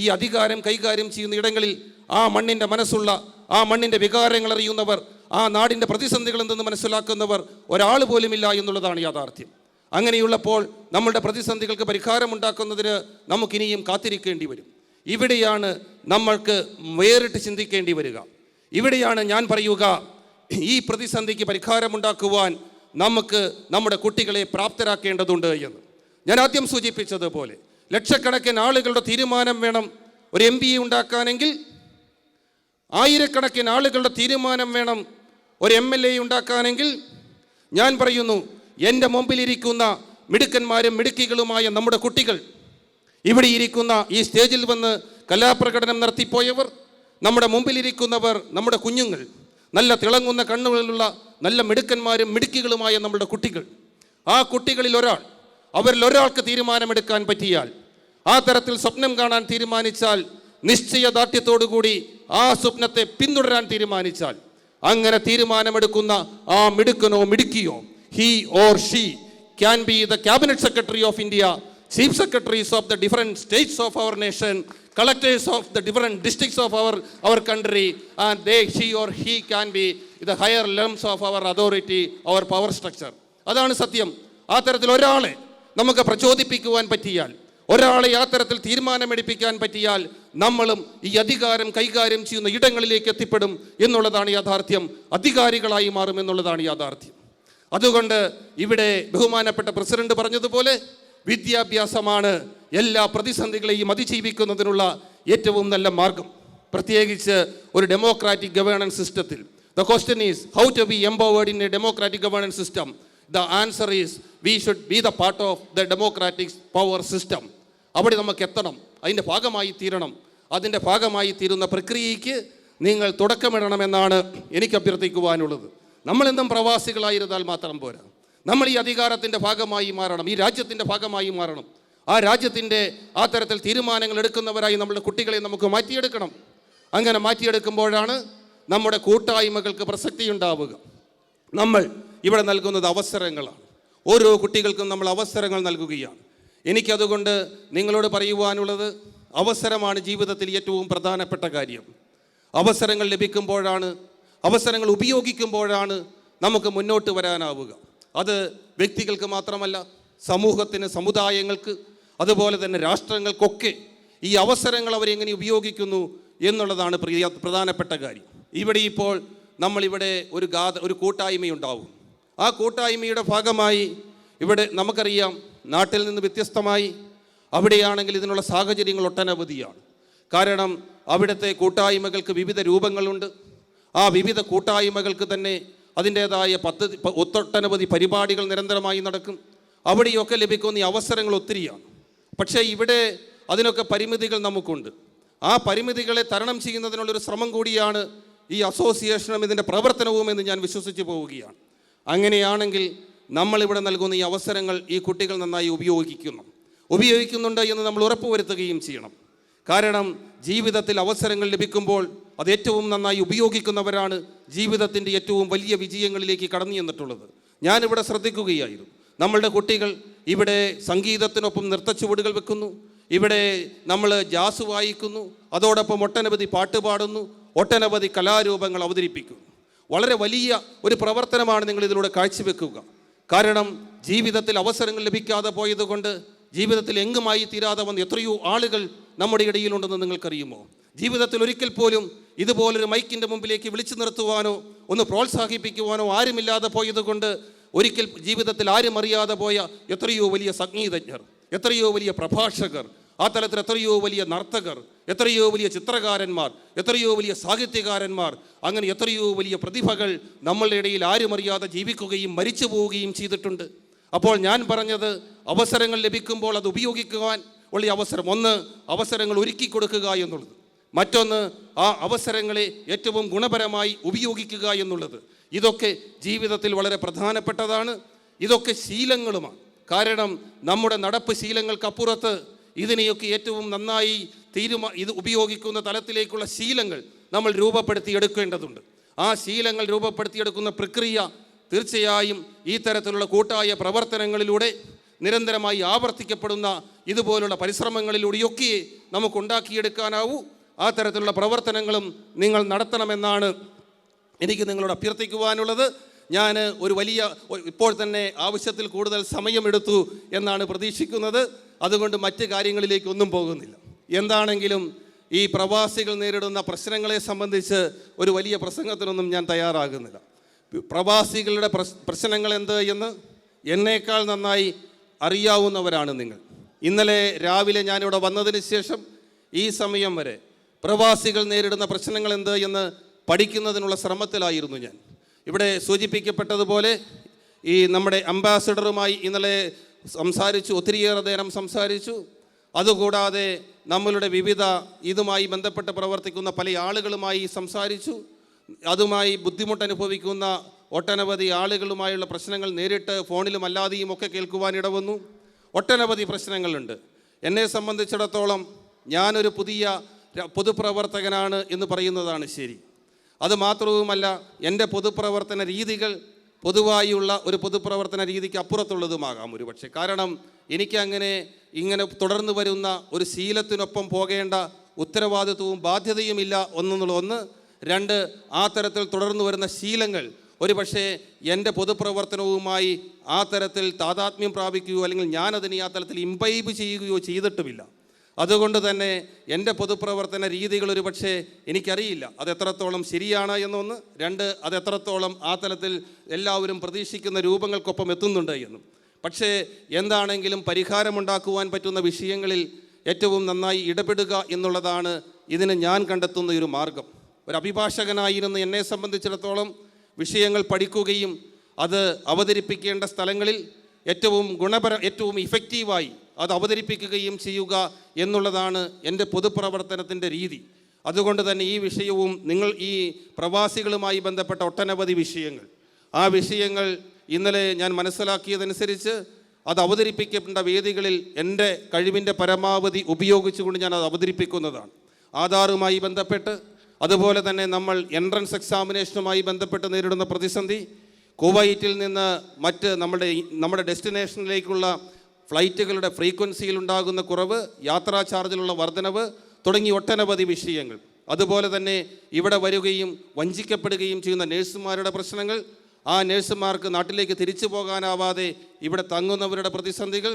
ഈ അധികാരം കൈകാര്യം ചെയ്യുന്ന ഇടങ്ങളിൽ ആ മണ്ണിൻ്റെ മനസ്സുള്ള, ആ മണ്ണിൻ്റെ വികാരങ്ങൾ അറിയുന്നവർ, ആ നാടിൻ്റെ പ്രതിസന്ധികൾ എന്തെന്ന് മനസ്സിലാക്കുന്നവർ ഒരാൾ പോലുമില്ല എന്നുള്ളതാണ് യാഥാർത്ഥ്യം. അങ്ങനെയുള്ളപ്പോൾ നമ്മളുടെ പ്രതിസന്ധികൾക്ക് പരിഹാരമുണ്ടാക്കുന്നതിന് നമുക്കിനിയും കാത്തിരിക്കേണ്ടി വരും. ഇവിടെയാണ് നമ്മൾക്ക് വേറിട്ട് ചിന്തിക്കേണ്ടി വരിക. ഇവിടെയാണ് ഞാൻ പറയുക, ഈ പ്രതിസന്ധിക്ക് പരിഹാരമുണ്ടാക്കുവാൻ നമുക്ക് നമ്മുടെ കുട്ടികളെ പ്രാപ്തരാക്കേണ്ടതുണ്ട് എന്ന്. ഞാൻ ആദ്യം സൂചിപ്പിച്ചതുപോലെ ലക്ഷക്കണക്കിന് ആളുകളുടെ തീരുമാനം വേണം ഒരു MBA ഉണ്ടാക്കാനെങ്കിൽ, ആയിരക്കണക്കിന് ആളുകളുടെ തീരുമാനം വേണം ഒരു MLA ഉണ്ടാക്കാനെങ്കിൽ. ഞാൻ പറയുന്നു, എൻ്റെ മുമ്പിലിരിക്കുന്ന മിടുക്കന്മാരും മിടുക്കികളുമായ നമ്മുടെ കുട്ടികൾ, ഇവിടെ ഇരിക്കുന്ന ഈ സ്റ്റേജിൽ വന്ന് കലാപ്രകടനം നടത്തിപ്പോയവർ, നമ്മുടെ മുമ്പിലിരിക്കുന്നവർ, നമ്മുടെ കുഞ്ഞുങ്ങൾ, നല്ല തിളങ്ങുന്ന കണ്ണുകളിലുള്ള നല്ല മിടുക്കന്മാരും മിടുക്കികളുമായ നമ്മുടെ കുട്ടികൾ, ആ കുട്ടികളിൽ ഒരാൾ, അവരിൽ ഒരാൾക്ക് തീരുമാനമെടുക്കാൻ പറ്റിയാൽ, ആ തരത്തിൽ സ്വപ്നം കാണാൻ തീരുമാനിച്ചാൽ, നിശ്ചയദാർഢ്യത്തോടുകൂടി ആ സ്വപ്നത്തെ പിന്തുടരാൻ തീരുമാനിച്ചാൽ, അങ്ങനെ തീരുമാനമെടുക്കുന്ന ആ മിടുക്കനോ മിടുക്കിയോ, he or she can be the cabinet secretary of India, chief secretaries of the different states of our nation, collectors of the different districts of our country, and she or he can be the higher limbs of our authority, our power structure. അതാണ് സത്യം. ആ തരത്തിൽ ഒരാളെ നമുക്ക് പ്രചോദിപ്പിക്കുവാൻ പറ്റിയാൽ, ഒരാളെ ആ തരത്തിൽ തീരുമാനമെടുപ്പിക്കാൻ പറ്റിയാൽ, നമ്മളും ഈ അധികാരം കൈകാര്യം ചെയ്യുന്ന ഇടങ്ങളിലേക്ക് എത്തിപ്പെടും എന്നുള്ളതാണ് യാഥാർത്ഥ്യം. അധികാരികളായി മാറും എന്നുള്ളതാണ് യാഥാർത്ഥ്യം. അതുകൊണ്ട് ഇവിടെ ബഹുമാനപ്പെട്ട പ്രസിഡന്റ് പറഞ്ഞതുപോലെ വിദ്യാഭ്യാസമാണ് എല്ലാ പ്രതിസന്ധികളെയും അതിജീവിക്കുന്നതിനുള്ള ഏറ്റവും നല്ല മാർഗം. പ്രത്യേകിച്ച് ഒരു ഡെമോക്രാറ്റിക് ഗവേണൻസ് സിസ്റ്റത്തിൽ. The question is how to be empowered in a democratic governance system. The answer is we should be the part of the democratic power system. അവിടെ നമുക്ക് എത്തണം, അതിൻ്റെ ഭാഗമായി തീരണം. അതിൻ്റെ ഭാഗമായി തീരുന്ന പ്രക്രിയയ്ക്ക് നിങ്ങൾ തുടക്കമിടണമെന്നാണ് എനിക്ക് അഭ്യർത്ഥിക്കുവാനുള്ളത്. നമ്മളെന്നും പ്രവാസികളായിരുന്നാൽ മാത്രം പോരാ, നമ്മൾ ഈ അധികാരത്തിൻ്റെ ഭാഗമായി മാറണം, ഈ രാജ്യത്തിൻ്റെ ഭാഗമായി മാറണം. ആ രാജ്യത്തിൻ്റെ ആ തരത്തിൽ തീരുമാനങ്ങൾ എടുക്കുന്നവരായി നമ്മുടെ കുട്ടികളെ നമുക്ക് മാറ്റിയെടുക്കണം. അങ്ങനെ മാറ്റിയെടുക്കുമ്പോഴാണ് നമ്മുടെ കൂട്ടായ്മകൾക്ക് പ്രസക്തിയുണ്ടാവുക. നമ്മൾ ഇവിടെ നൽകുന്നത് അവസരങ്ങളാണ്. ഓരോ കുട്ടികൾക്കും നമ്മൾ അവസരങ്ങൾ നൽകുകയാണ്. എനിക്കതുകൊണ്ട് നിങ്ങളോട് പറയുവാനുള്ളത്, അവസരമാണ് ജീവിതത്തിൽ ഏറ്റവും പ്രധാനപ്പെട്ട കാര്യം. അവസരങ്ങൾ ലഭിക്കുമ്പോഴാണ്, അവസരങ്ങൾ ഉപയോഗിക്കുമ്പോഴാണ് നമുക്ക് മുന്നോട്ട് വരാനാവുക. അത് വ്യക്തികൾക്ക് മാത്രമല്ല, സമൂഹത്തിന്, സമുദായങ്ങൾക്ക്, അതുപോലെ തന്നെ രാഷ്ട്രങ്ങൾക്കൊക്കെ ഈ അവസരങ്ങൾ അവരെങ്ങനെ ഉപയോഗിക്കുന്നു എന്നുള്ളതാണ് പ്രധാനപ്പെട്ട കാര്യം. ഇവിടെ ഇപ്പോൾ നമ്മളിവിടെ ഒരു കൂട്ടായ്മയുണ്ടാവും. ആ കൂട്ടായ്മയുടെ ഭാഗമായി ഇവിടെ നമുക്കറിയാം, നാട്ടിൽ നിന്ന് വ്യത്യസ്തമായി അവിടെയാണെങ്കിൽ ഇതിനുള്ള സാഹചര്യങ്ങൾ ഒട്ടനവധിയാണ്. കാരണം അവിടുത്തെ കൂട്ടായ്മകൾക്ക് വിവിധ രൂപങ്ങളുണ്ട്. ആ വിവിധ കൂട്ടായ്മകൾക്ക് തന്നെ അതിൻ്റേതായ ഒട്ടനവധി പരിപാടികൾ നിരന്തരമായി നടക്കും. അവിടെയൊക്കെ ലഭിക്കുന്ന ഈ അവസരങ്ങൾ ഒത്തിരിയാണ്. പക്ഷേ ഇവിടെ അതിനൊക്കെ പരിമിതികൾ നമുക്കുണ്ട്. ആ പരിമിതികളെ തരണം ചെയ്യുന്നതിനുള്ളൊരു ശ്രമം കൂടിയാണ് ഈ അസോസിയേഷനും ഇതിൻ്റെ പ്രവർത്തനവും എന്ന് ഞാൻ വിശ്വസിച്ച് പോവുകയാണ്. അങ്ങനെയാണെങ്കിൽ നമ്മളിവിടെ നൽകുന്ന ഈ അവസരങ്ങൾ ഈ കുട്ടികൾ നന്നായി ഉപയോഗിക്കുന്നുണ്ട് എന്ന് നമ്മൾ ഉറപ്പുവരുത്തുകയും ചെയ്യണം. കാരണം ജീവിതത്തിൽ അവസരങ്ങൾ ലഭിക്കുമ്പോൾ അത് ഏറ്റവും നന്നായി ഉപയോഗിക്കുന്നവരാണ് ജീവിതത്തിൻ്റെ ഏറ്റവും വലിയ വിജയങ്ങളിലേക്ക് കടന്നു ചെന്നിട്ടുള്ളത്. ഞാനിവിടെ ശ്രദ്ധിക്കുകയായിരുന്നു, നമ്മളുടെ കുട്ടികൾ ഇവിടെ സംഗീതത്തിനൊപ്പം നൃത്തച്ചുവടുകൾ വെക്കുന്നു, ഇവിടെ നമ്മൾ ജാസ് വായിക്കുന്നു, അതോടൊപ്പം ഒട്ടനവധി പാട്ട് പാടുന്നു, ഒട്ടനവധി കലാരൂപങ്ങൾ അവതരിപ്പിക്കുന്നു. വളരെ വലിയ ഒരു പ്രവർത്തനമാണ് നിങ്ങൾ ഇതിലൂടെ കാഴ്ചവെക്കുക. കാരണം ജീവിതത്തിൽ അവസരങ്ങൾ ലഭിക്കാതെ പോയതുകൊണ്ട് ജീവിതത്തിൽ എങ്ങുമായി തീരാതെ വന്ന എത്രയോ ആളുകൾ നമ്മുടെ ഇടയിലുണ്ടെന്ന് നിങ്ങൾക്കറിയുമോ? ജീവിതത്തിൽ ഒരിക്കൽ പോലും ഇതുപോലൊരു മൈക്കിൻ്റെ മുമ്പിലേക്ക് വിളിച്ചു നിർത്തുവാനോ ഒന്ന് പ്രോത്സാഹിപ്പിക്കുവാനോ ആരുമില്ലാതെ പോയതുകൊണ്ട് ഒരിക്കൽ ജീവിതത്തിൽ ആരും അറിയാതെ പോയ എത്രയോ വലിയ സംഗീതജ്ഞർ, എത്രയോ വലിയ പ്രഭാഷകർ, ആ തലത്തിൽ എത്രയോ വലിയ നർത്തകർ, എത്രയോ വലിയ ചിത്രകാരന്മാർ, എത്രയോ വലിയ സാഹിത്യകാരന്മാർ, അങ്ങനെ എത്രയോ വലിയ പ്രതിഭകൾ നമ്മളുടെ ഇടയിൽ ആരും അറിയാതെ ജീവിക്കുകയും മരിച്ചു പോവുകയും ചെയ്തിട്ടുണ്ട്. അപ്പോൾ ഞാൻ പറഞ്ഞത്, അവസരങ്ങൾ ലഭിക്കുമ്പോൾ അത് ഉപയോഗിക്കുവാൻ ഉള്ള അവസരം, ഒന്ന് അവസരങ്ങൾ ഒരുക്കി കൊടുക്കുക എന്നുള്ളത്, മറ്റൊന്ന് ആ അവസരങ്ങളെ ഏറ്റവും ഗുണപരമായി ഉപയോഗിക്കുക എന്നുള്ളത്. ഇതൊക്കെ ജീവിതത്തിൽ വളരെ പ്രധാനപ്പെട്ടതാണ്. ഇതൊക്കെ ശീലങ്ങളുമാണ്. കാരണം നമ്മുടെ നടപ്പ് ശീലങ്ങൾക്കപ്പുറത്ത് ഇതിനെയൊക്കെ ഏറ്റവും നന്നായി ഇത് ഉപയോഗിക്കുന്ന തലത്തിലേക്കുള്ള ശീലങ്ങൾ നമ്മൾ രൂപപ്പെടുത്തിയെടുക്കേണ്ടതുണ്ട്. ആ ശീലങ്ങൾ രൂപപ്പെടുത്തിയെടുക്കുന്ന പ്രക്രിയ തീർച്ചയായും ഈ തരത്തിലുള്ള കൂട്ടായ പ്രവർത്തനങ്ങളിലൂടെ, നിരന്തരമായി ആവർത്തിക്കപ്പെടുന്ന ഇതുപോലുള്ള പരിശ്രമങ്ങളിലൂടെയൊക്കെ നമുക്കുണ്ടാക്കിയെടുക്കാനാവൂ. ആ തരത്തിലുള്ള പ്രവർത്തനങ്ങളും നിങ്ങൾ നടത്തണമെന്നാണ് എനിക്ക് നിങ്ങളോട് അഭ്യർത്ഥിക്കുവാനുള്ളത്. ഞാൻ ഇപ്പോൾ തന്നെ ആവശ്യത്തിൽ കൂടുതൽ സമയമെടുത്തു എന്നാണ് പ്രതീക്ഷിക്കുന്നത്. അതുകൊണ്ട് മറ്റ് കാര്യങ്ങളിലേക്കൊന്നും പോകുന്നില്ല. എന്താണെങ്കിലും ഈ പ്രവാസികൾ നേരിടുന്ന പ്രശ്നങ്ങളെ സംബന്ധിച്ച് ഒരു വലിയ പ്രസംഗത്തിനൊന്നും ഞാൻ തയ്യാറാകുന്നില്ല. പ്രവാസികളുടെ പ്രശ്നങ്ങൾ എന്ത് എന്ന് എന്നേക്കാൾ നന്നായി അറിയാവുന്നവരാണ് നിങ്ങൾ. ഇന്നലെ രാവിലെ ഞാനിവിടെ വന്നതിന് ശേഷം ഈ സമയം വരെ പ്രവാസികൾ നേരിടുന്ന പ്രശ്നങ്ങൾ എന്ത് എന്ന് പഠിക്കുന്നതിനുള്ള ശ്രമത്തിലായിരുന്നു ഞാൻ. ഇവിടെ സൂചിപ്പിക്കപ്പെട്ടതുപോലെ ഈ നമ്മുടെ അംബാസഡറുമായി ഇന്നലെ സംസാരിച്ചു, ഒത്തിരിയേറെ നേരം സംസാരിച്ചു. അതുകൂടാതെ നമ്മളുടെ വിവിധ ഇതുമായി ബന്ധപ്പെട്ട് പ്രവർത്തിക്കുന്ന പല ആളുകളുമായി സംസാരിച്ചു. അതുമായി ബുദ്ധിമുട്ടനുഭവിക്കുന്ന ഒട്ടനവധി ആളുകളുമായുള്ള പ്രശ്നങ്ങൾ നേരിട്ട് ഫോണിലും അല്ലാതെയും ഒക്കെ കേൾക്കുവാനിടവന്നു. ഒട്ടനവധി പ്രശ്നങ്ങളുണ്ട്. എന്നെ സംബന്ധിച്ചിടത്തോളം ഞാനൊരു പുതിയ പൊതുപ്രവർത്തകനാണ് എന്ന് പറയുന്നതാണ് ശരി. അതുമാത്രവുമല്ല, എൻ്റെ പൊതുപ്രവർത്തന രീതികൾ പൊതുവായുള്ള ഒരു പൊതുപ്രവർത്തന രീതിക്ക് അപ്പുറത്തുള്ളതുമാകാം ഒരുപക്ഷെ. കാരണം എനിക്കങ്ങനെ ഇങ്ങനെ തുടർന്നു വരുന്ന ഒരു ശീലത്തിനൊപ്പം പോകേണ്ട ഉത്തരവാദിത്വവും ബാധ്യതയുമില്ല ഒന്ന്. രണ്ട്, ആ തരത്തിൽ തുടർന്നു വരുന്ന ശീലങ്ങൾ ഒരുപക്ഷെ എൻ്റെ പൊതുപ്രവർത്തനവുമായി ആ തരത്തിൽ താതാത്മ്യം പ്രാപിക്കുകയോ അല്ലെങ്കിൽ ഞാനതിനെ ആ തലത്തിൽ ഇംബൈബ് ചെയ്യുകയോ ചെയ്തിട്ടുമില്ല. അതുകൊണ്ട് തന്നെ എൻ്റെ പൊതുപ്രവർത്തന രീതികൾ ഒരു പക്ഷേ എനിക്കറിയില്ല അത് എത്രത്തോളം ശരിയാണ് എന്നൊന്ന്. രണ്ട്, അത് എത്രത്തോളം ആ തലത്തിൽ എല്ലാവരും പ്രതീക്ഷിക്കുന്ന രൂപങ്ങൾക്കൊപ്പം എത്തുന്നുണ്ട് എന്നും. പക്ഷേ എന്താണെങ്കിലും പരിഹാരമുണ്ടാക്കുവാൻ പറ്റുന്ന വിഷയങ്ങളിൽ ഏറ്റവും നന്നായി ഇടപെടുക എന്നുള്ളതാണ് ഇതിന് ഞാൻ കണ്ടെത്തുന്ന ഒരു മാർഗം. ഒരു അഭിഭാഷകനായിരുന്ന എന്നെ സംബന്ധിച്ചിടത്തോളം വിഷയങ്ങൾ പഠിക്കുകയും അത് അവതരിപ്പിക്കേണ്ട സ്ഥലങ്ങളിൽ ഏറ്റവും ഇഫക്റ്റീവായി അത് അവതരിപ്പിക്കുകയും ചെയ്യുക എന്നുള്ളതാണ് എൻ്റെ പൊതുപ്രവർത്തനത്തിൻ്റെ രീതി. അതുകൊണ്ട് തന്നെ ഈ വിഷയവും ഈ പ്രവാസികളുമായി ബന്ധപ്പെട്ട ഒട്ടനവധി വിഷയങ്ങൾ, ആ വിഷയങ്ങൾ ഇന്നലെ ഞാൻ മനസ്സിലാക്കിയതനുസരിച്ച് അത് അവതരിപ്പിക്കേണ്ട വേദികളിൽ എൻ്റെ കഴിവിൻ്റെ പരമാവധി ഉപയോഗിച്ചുകൊണ്ട് ഞാൻ അത് അവതരിപ്പിക്കുന്നതാണ്. ആധാറുമായി ബന്ധപ്പെട്ട്, അതുപോലെ തന്നെ നമ്മൾ എൻട്രൻസ് എക്സാമിനേഷനുമായി ബന്ധപ്പെട്ട് നേരിടുന്ന പ്രതിസന്ധി, കുവൈറ്റിൽ നിന്ന് നമ്മുടെ ഡെസ്റ്റിനേഷനിലേക്കുള്ള ഫ്ലൈറ്റുകളുടെ ഫ്രീക്വൻസിയിൽ ഉണ്ടാകുന്ന കുറവ്, യാത്രാ ചാർജിലുള്ള വർധനവ് തുടങ്ങി ഒട്ടനവധി വിഷയങ്ങൾ. അതുപോലെ തന്നെ ഇവിടെ വരികയും വഞ്ചിക്കപ്പെടുകയും ചെയ്യുന്ന നഴ്സുമാരുടെ പ്രശ്നങ്ങൾ, ആ നഴ്സുമാർക്ക് നാട്ടിലേക്ക് തിരിച്ചു പോകാനാവാതെ ഇവിടെ തങ്ങുന്നവരുടെ പ്രതിസന്ധികൾ,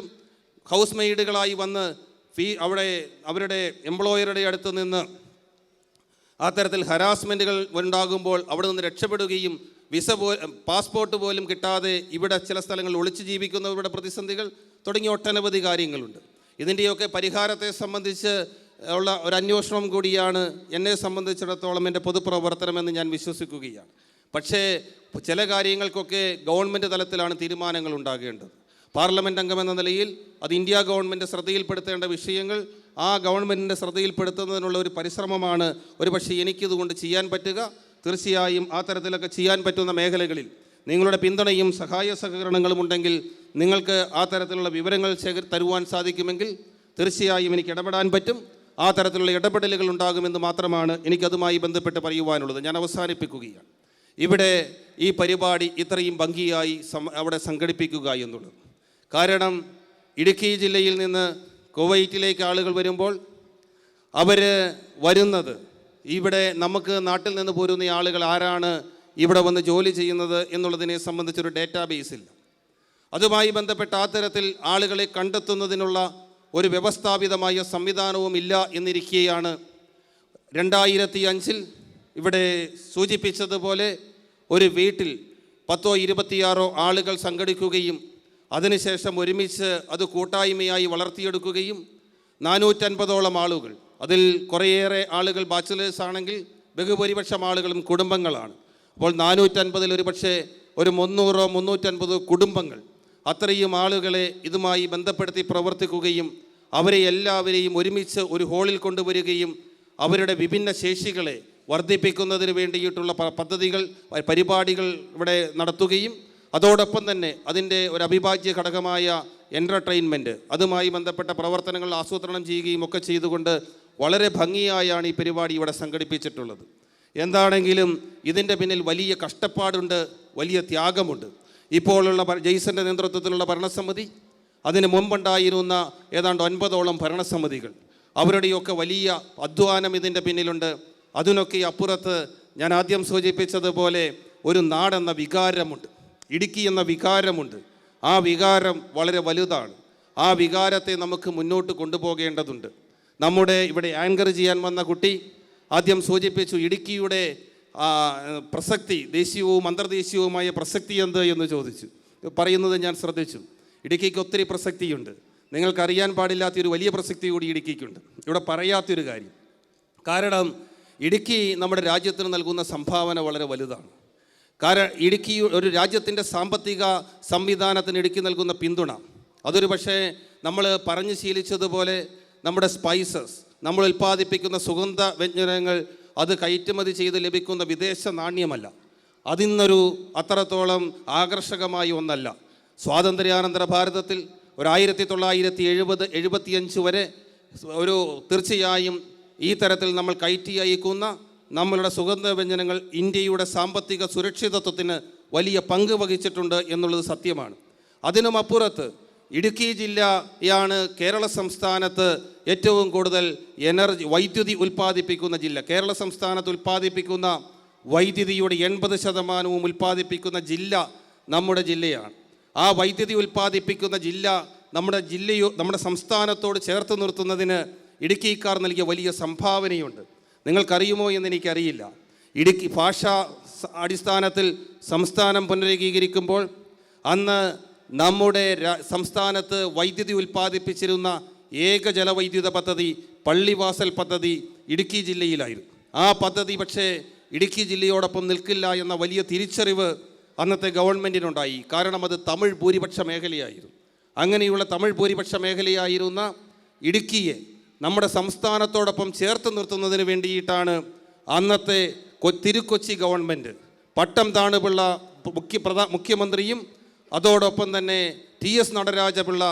ഹൗസ് മെയ്ഡുകളായി വന്ന് അവരുടെ എംപ്ലോയറുടെ അടുത്ത് നിന്ന് ആ തരത്തിൽ ഹരാസ്മെൻറ്റുകൾ ഉണ്ടാകുമ്പോൾ അവിടെ നിന്ന് രക്ഷപ്പെടുകയും പാസ്പോർട്ട് പോലും കിട്ടാതെ ഇവിടെ ചില സ്ഥലങ്ങളിൽ ഒളിച്ചു ജീവിക്കുന്നവരുടെ പ്രതിസന്ധികൾ തുടങ്ങിയ ഒട്ടനവധി കാര്യങ്ങളുണ്ട്. ഇതിൻ്റെയൊക്കെ പരിഹാരത്തെ സംബന്ധിച്ച് ഉള്ള ഒരു അന്വേഷണം കൂടിയാണ് എന്നെ സംബന്ധിച്ചിടത്തോളം എൻ്റെ പൊതുപ്രവർത്തനമെന്ന് ഞാൻ വിശ്വസിക്കുകയാണ്. പക്ഷേ ചില കാര്യങ്ങൾക്കൊക്കെ ഗവൺമെൻറ് തലത്തിലാണ് തീരുമാനങ്ങൾ ഉണ്ടാകേണ്ടത്. പാർലമെൻറ്റ് അംഗമെന്ന നിലയിൽ അത് ഇന്ത്യ ഗവൺമെൻറ് ശ്രദ്ധയിൽപ്പെടുത്തേണ്ട വിഷയങ്ങൾ ആ ഗവൺമെൻറ്റിൻ്റെ ശ്രദ്ധയിൽപ്പെടുത്തുന്നതിനുള്ള ഒരു പരിശ്രമമാണ് ഒരുപക്ഷെ എനിക്കിതുകൊണ്ട് ചെയ്യാൻ പറ്റുക. തീർച്ചയായും ആ തരത്തിലൊക്കെ ചെയ്യാൻ പറ്റുന്ന മേഖലകളിൽ നിങ്ങളുടെ പിന്തുണയും സഹായ സഹകരണങ്ങളും ഉണ്ടെങ്കിൽ, നിങ്ങൾക്ക് ആ തരത്തിലുള്ള വിവരങ്ങൾ തരുവാൻ സാധിക്കുമെങ്കിൽ തീർച്ചയായും എനിക്ക് ഇടപെടാൻ പറ്റും. ആ തരത്തിലുള്ള ഇടപെടലുകൾ ഉണ്ടാകുമെന്ന് മാത്രമാണ് എനിക്കതുമായി ബന്ധപ്പെട്ട് പറയുവാനുള്ളത്. ഞാൻ അവസാനിപ്പിക്കുകയാണ്. ഇവിടെ ഈ പരിപാടി ഇത്രയും ഭംഗിയായി അവിടെ സംഘടിപ്പിക്കുക എന്നുള്ളത് കാരണം ഇടുക്കി ജില്ലയിൽ നിന്ന് കുവൈറ്റിലേക്ക് ആളുകൾ വരുമ്പോൾ അവർ വരുന്നത് ഇവിടെ നമുക്ക് നാട്ടിൽ നിന്ന് പോരുന്ന ആളുകൾ ആരാണ് ഇവിടെ വന്ന് ജോലി ചെയ്യുന്നത് എന്നുള്ളതിനെ സംബന്ധിച്ചൊരു ഡേറ്റാബേസ് ഇല്ല. അതുമായി ബന്ധപ്പെട്ട ആ തരത്തിൽ ആളുകളെ കണ്ടെത്തുന്നതിനുള്ള ഒരു വ്യവസ്ഥാപിതമായ സംവിധാനവും ഇല്ല എന്നിരിക്കെയാണ് 2005 ഇവിടെ സൂചിപ്പിച്ചതുപോലെ ഒരു വീട്ടിൽ 10 26 ആളുകൾ സംഘടിക്കുകയും അതിനുശേഷം ഒരുമിച്ച് അത് കൂട്ടായ്മയായി വളർത്തിയെടുക്കുകയും 450ഓളം ആളുകൾ, അതിൽ കുറേയേറെ ആളുകൾ ബാച്ചിലേഴ്സ് ആണെങ്കിൽ ബഹുഭൂരിപക്ഷം ആളുകളും കുടുംബങ്ങളാണ്. അപ്പോൾ 450 ഒരു പക്ഷേ ഒരു 300 350 കുടുംബങ്ങൾ, അത്രയും ആളുകളെ ഇതുമായി ബന്ധപ്പെടുത്തി പ്രവർത്തിക്കുകയും അവരെ എല്ലാവരെയും ഒരുമിച്ച് ഒരു ഹാളിൽ കൊണ്ടുവരികയും അവരുടെ വിഭിന്ന ശേഷികളെ വർദ്ധിപ്പിക്കുന്നതിന് വേണ്ടിയിട്ടുള്ള പദ്ധതികൾ പരിപാടികൾ ഇവിടെ നടത്തുകയും അതോടൊപ്പം തന്നെ അതിൻ്റെ ഒരു അവിഭാജ്യ ഘടകമായ എൻ്റർടൈൻമെൻറ്റ് അതുമായി ബന്ധപ്പെട്ട പ്രവർത്തനങ്ങൾ ആസൂത്രണം ചെയ്യുകയും ഒക്കെ ചെയ്തുകൊണ്ട് വളരെ ഭംഗിയായാണ് ഈ പരിപാടി ഇവിടെ സംഘടിപ്പിച്ചിട്ടുള്ളത്. എന്താണെങ്കിലും ഇതിൻ്റെ പിന്നിൽ വലിയ കഷ്ടപ്പാടുണ്ട്, വലിയ ത്യാഗമുണ്ട്. ഇപ്പോഴുള്ള ജെയ്സൻ്റെ നേതൃത്വത്തിലുള്ള ഭരണസമിതി, അതിന് മുമ്പുണ്ടായിരുന്ന ഏതാണ്ട് 9ഓളം ഭരണസമിതികൾ, അവരുടെയൊക്കെ വലിയ അധ്വാനം ഇതിൻ്റെ പിന്നിലുണ്ട്. അതിനൊക്കെ അപ്പുറത്ത് ഞാൻ ആദ്യം സൂചിപ്പിച്ചതുപോലെ ഒരു നാടെന്ന വികാരമുണ്ട്, ഇടുക്കി എന്ന വികാരമുണ്ട്. ആ വികാരം വളരെ വലുതാണ്. ആ വികാരത്തെ നമുക്ക് മുന്നോട്ട് കൊണ്ടുപോകേണ്ടതുണ്ട്. നമ്മുടെ ഇവിടെ ആങ്കർ ചെയ്യാൻ വന്ന കുട്ടി ആദ്യം സൂചിപ്പിച്ചു ഇടുക്കിയുടെ പ്രസക്തി, ദേശീയവും അന്തർദേശീയവുമായ പ്രസക്തി എന്ത് എന്ന് ചോദിച്ചു. പറയുന്നത് ഞാൻ ശ്രദ്ധിച്ചു. ഇടുക്കിക്ക് ഒത്തിരി പ്രസക്തിയുണ്ട്. നിങ്ങൾക്കറിയാൻ പാടില്ലാത്തൊരു വലിയ പ്രസക്തി കൂടി ഇടുക്കിക്കുണ്ട്. ഇവിടെ പറയാത്തൊരു കാര്യം, കാരണം ഇടുക്കി നമ്മുടെ രാജ്യത്തിന് നൽകുന്ന സംഭാവന വളരെ വലുതാണ്. കാരണം ഇടുക്കി ഒരു രാജ്യത്തിൻ്റെ സാമ്പത്തിക സംവിധാനത്തിന് ഇടുക്കി നൽകുന്ന പിന്തുണ, അതൊരു പക്ഷേ നമ്മൾ പറഞ്ഞു ശീലിച്ചതുപോലെ നമ്മുടെ സ്പൈസസ്, നമ്മൾ ഉൽപ്പാദിപ്പിക്കുന്ന സുഗന്ധ വ്യഞ്ജനങ്ങൾ, അത് കയറ്റുമതി ചെയ്ത് ലഭിക്കുന്ന വിദേശ നാണ്യമല്ല. അതിന്നൊരു അത്രത്തോളം ആകർഷകമായ ഒന്നല്ല. സ്വാതന്ത്ര്യാനന്തര ഭാരതത്തിൽ ഒരു 1970-75 വരെ ഒരു തീർച്ചയായും ഈ തരത്തിൽ നമ്മൾ കയറ്റി അയക്കുന്ന നമ്മളുടെ സുഗന്ധ വ്യഞ്ജനങ്ങൾ ഇന്ത്യയുടെ സാമ്പത്തിക സുരക്ഷിതത്വത്തിന് വലിയ പങ്ക് വഹിച്ചിട്ടുണ്ട് എന്നുള്ളത് സത്യമാണ്. അതിനുമപ്പുറത്ത് ഇടുക്കി ജില്ലയാണ് കേരള സംസ്ഥാനത്ത് ഏറ്റവും കൂടുതൽ വൈദ്യുതി ഉൽപ്പാദിപ്പിക്കുന്ന ജില്ല. കേരള സംസ്ഥാനത്ത് ഉൽപ്പാദിപ്പിക്കുന്ന വൈദ്യുതിയുടെ 80% ഉൽപ്പാദിപ്പിക്കുന്ന ജില്ല നമ്മുടെ ജില്ലയാണ്. ആ വൈദ്യുതി ഉൽപ്പാദിപ്പിക്കുന്ന ജില്ല നമ്മുടെ സംസ്ഥാനത്തോട് ചേർത്ത് നിർത്തുന്നതിന് ഇടുക്കിക്കാർ നൽകിയ വലിയ സംഭാവനയുണ്ട്. നിങ്ങൾക്കറിയുമോ എന്ന് എനിക്കറിയില്ല. ഇടുക്കി ഭാഷാ അടിസ്ഥാനത്തിൽ സംസ്ഥാനം പുനരേകീകരിക്കുമ്പോൾ അന്ന് നമ്മുടെ സംസ്ഥാനത്ത് വൈദ്യുതി ഉൽപ്പാദിപ്പിച്ചിരുന്ന ഏക ജലവൈദ്യുത പദ്ധതി പള്ളിവാസൽ പദ്ധതി ഇടുക്കി ജില്ലയിലായിരുന്നു. ആ പദ്ധതി പക്ഷേ ഇടുക്കി ജില്ലയോടൊപ്പം നിൽക്കില്ല എന്ന വലിയ തിരിച്ചറിവ് അന്നത്തെ ഗവൺമെൻറ്റിനുണ്ടായി. കാരണം അത് തമിഴ് ഭൂരിപക്ഷ മേഖലയായിരുന്നു. അങ്ങനെയുള്ള തമിഴ് ഭൂരിപക്ഷ മേഖലയായിരുന്ന ഇടുക്കിയെ നമ്മുടെ സംസ്ഥാനത്തോടൊപ്പം ചേർത്ത് നിർത്തുന്നതിന് വേണ്ടിയിട്ടാണ് അന്നത്തെ തിരുക്കൊച്ചി ഗവൺമെൻറ് പട്ടം താണുപിള്ള മുഖ്യമന്ത്രിയും അതോടൊപ്പം തന്നെ TS നടരാജപിള്ള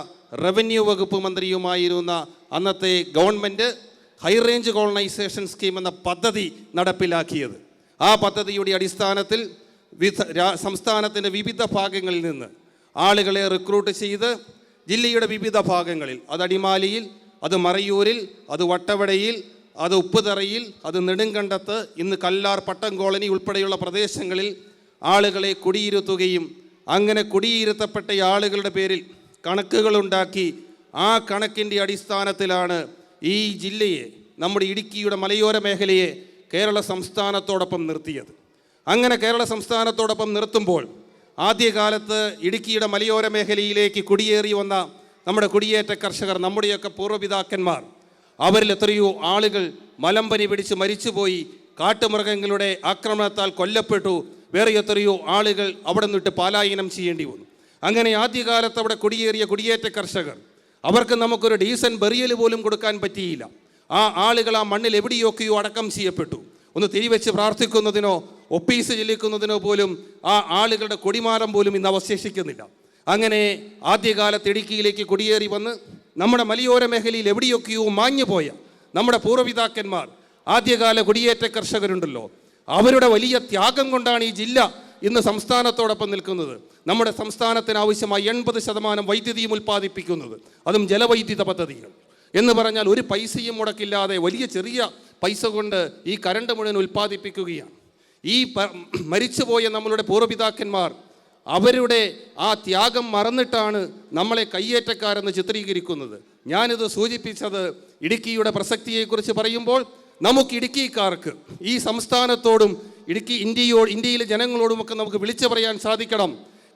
റവന്യൂ വകുപ്പ് മന്ത്രിയുമായിരുന്ന അന്നത്തെ government high range colonisation scheme എന്ന പദ്ധതി നടപ്പിലാക്കിയത്. ആ പദ്ധതിയുടെ അടിസ്ഥാനത്തിൽ സംസ്ഥാനത്തിൻ്റെ വിവിധ ഭാഗങ്ങളിൽ നിന്ന് ആളുകളെ റിക്രൂട്ട് ചെയ്ത് ജില്ലയുടെ വിവിധ ഭാഗങ്ങളിൽ, അത് അടിമാലിയിൽ, അത് മറയൂരിൽ, അത് വട്ടവടയിൽ, അത് ഉപ്പുതറയിൽ, അത് നെടുങ്കണ്ടത്ത്, ഇന്ന് കല്ലാർ പട്ടം കോളനി ഉൾപ്പെടെയുള്ള പ്രദേശങ്ങളിൽ ആളുകളെ കുടിയിരുത്തുകയും അങ്ങനെ കുടിയിരുത്തപ്പെട്ട ആളുകളുടെ പേരിൽ കണക്കുകളുണ്ടാക്കി ആ കണക്കിൻ്റെ അടിസ്ഥാനത്തിലാണ് ഈ ജില്ലയെ, നമ്മുടെ ഇടുക്കിയുടെ മലയോര മേഖലയെ കേരള സംസ്ഥാനത്തോടൊപ്പം നിർത്തിയത്. അങ്ങനെ കേരള സംസ്ഥാനത്തോടൊപ്പം നിർത്തുമ്പോൾ ആദ്യകാലത്ത് ഇടുക്കിയുടെ മലയോര മേഖലയിലേക്ക് കുടിയേറി വന്ന നമ്മുടെ കുടിയേറ്റ കർഷകർ, നമ്മുടെയൊക്കെ പൂർവ്വപിതാക്കന്മാർ, അവരിൽ എത്രയോ ആളുകൾ മലമ്പനി പിടിച്ച് മരിച്ചുപോയി, കാട്ടുമൃഗങ്ങളുടെ ആക്രമണത്താൽ കൊല്ലപ്പെട്ടു. വേറെ എത്രയോ ആളുകൾ അവിടെ നിന്നിട്ട് പലായനം ചെയ്യേണ്ടി വന്നു. അങ്ങനെ ആദ്യകാലത്ത് അവിടെ കുടിയേറിയ കുടിയേറ്റ കർഷകർ, അവർക്ക് നമുക്കൊരു ഡീസൻറ്റ് ബെറിയൽ പോലും കൊടുക്കാൻ പറ്റിയില്ല. ആ ആളുകൾ ആ മണ്ണിൽ എവിടെയൊക്കെയോ അടക്കം ചെയ്യപ്പെട്ടു. ഒന്ന് തിരിവെച്ച് പ്രാർത്ഥിക്കുന്നതിനോ ഒപ്പീസ് ചെല്ലിക്കുന്നതിനോ പോലും ആ ആളുകളുടെ കൊടിമാരം പോലും ഇന്ന് അവശേഷിക്കുന്നില്ല. അങ്ങനെ ആദ്യകാലത്ത് ഇടുക്കിയിലേക്ക് കുടിയേറി വന്ന് നമ്മുടെ മലയോര മേഖലയിൽ എവിടെയൊക്കെയോ മാഞ്ഞുപോയ നമ്മുടെ പൂർവ്വപിതാക്കന്മാർ, ആദ്യകാല കുടിയേറ്റ കർഷകരുണ്ടല്ലോ, അവരുടെ വലിയ ത്യാഗം കൊണ്ടാണ് ഈ ജില്ല ഇന്ന് സംസ്ഥാനത്തോടൊപ്പം നിൽക്കുന്നത്. നമ്മുടെ സംസ്ഥാനത്തിന് ആവശ്യമായ 80% വൈദ്യുതിയും ഉൽപ്പാദിപ്പിക്കുന്നത്, അതും ജലവൈദ്യുത പദ്ധതികൾ എന്ന് പറഞ്ഞാൽ ഒരു പൈസയും മുടക്കില്ലാതെ വലിയ ചെറിയ പൈസ കൊണ്ട് ഈ കരണ്ട് മുഴുവൻ ഉൽപ്പാദിപ്പിക്കുകയാണ്. ഈ മരിച്ചുപോയ നമ്മളുടെ പൂർവ്വപിതാക്കന്മാർ അവരുടെ ആ ത്യാഗം മറന്നിട്ടാണ് നമ്മളെ കയ്യേറ്റക്കാരെന്ന് ചിത്രീകരിക്കുന്നത്. ഞാനിത് സൂചിപ്പിച്ചത് ഇടുക്കിയുടെ പ്രസക്തിയെക്കുറിച്ച് പറയുമ്പോൾ നമുക്ക് ഇടുക്കിക്കാർക്ക്, ഈ സംസ്ഥാനത്തോടും ഇന്ത്യയിലെ ജനങ്ങളോടുമൊക്കെ നമുക്ക് വിളിച്ചു പറയാൻ സാധിക്കണം.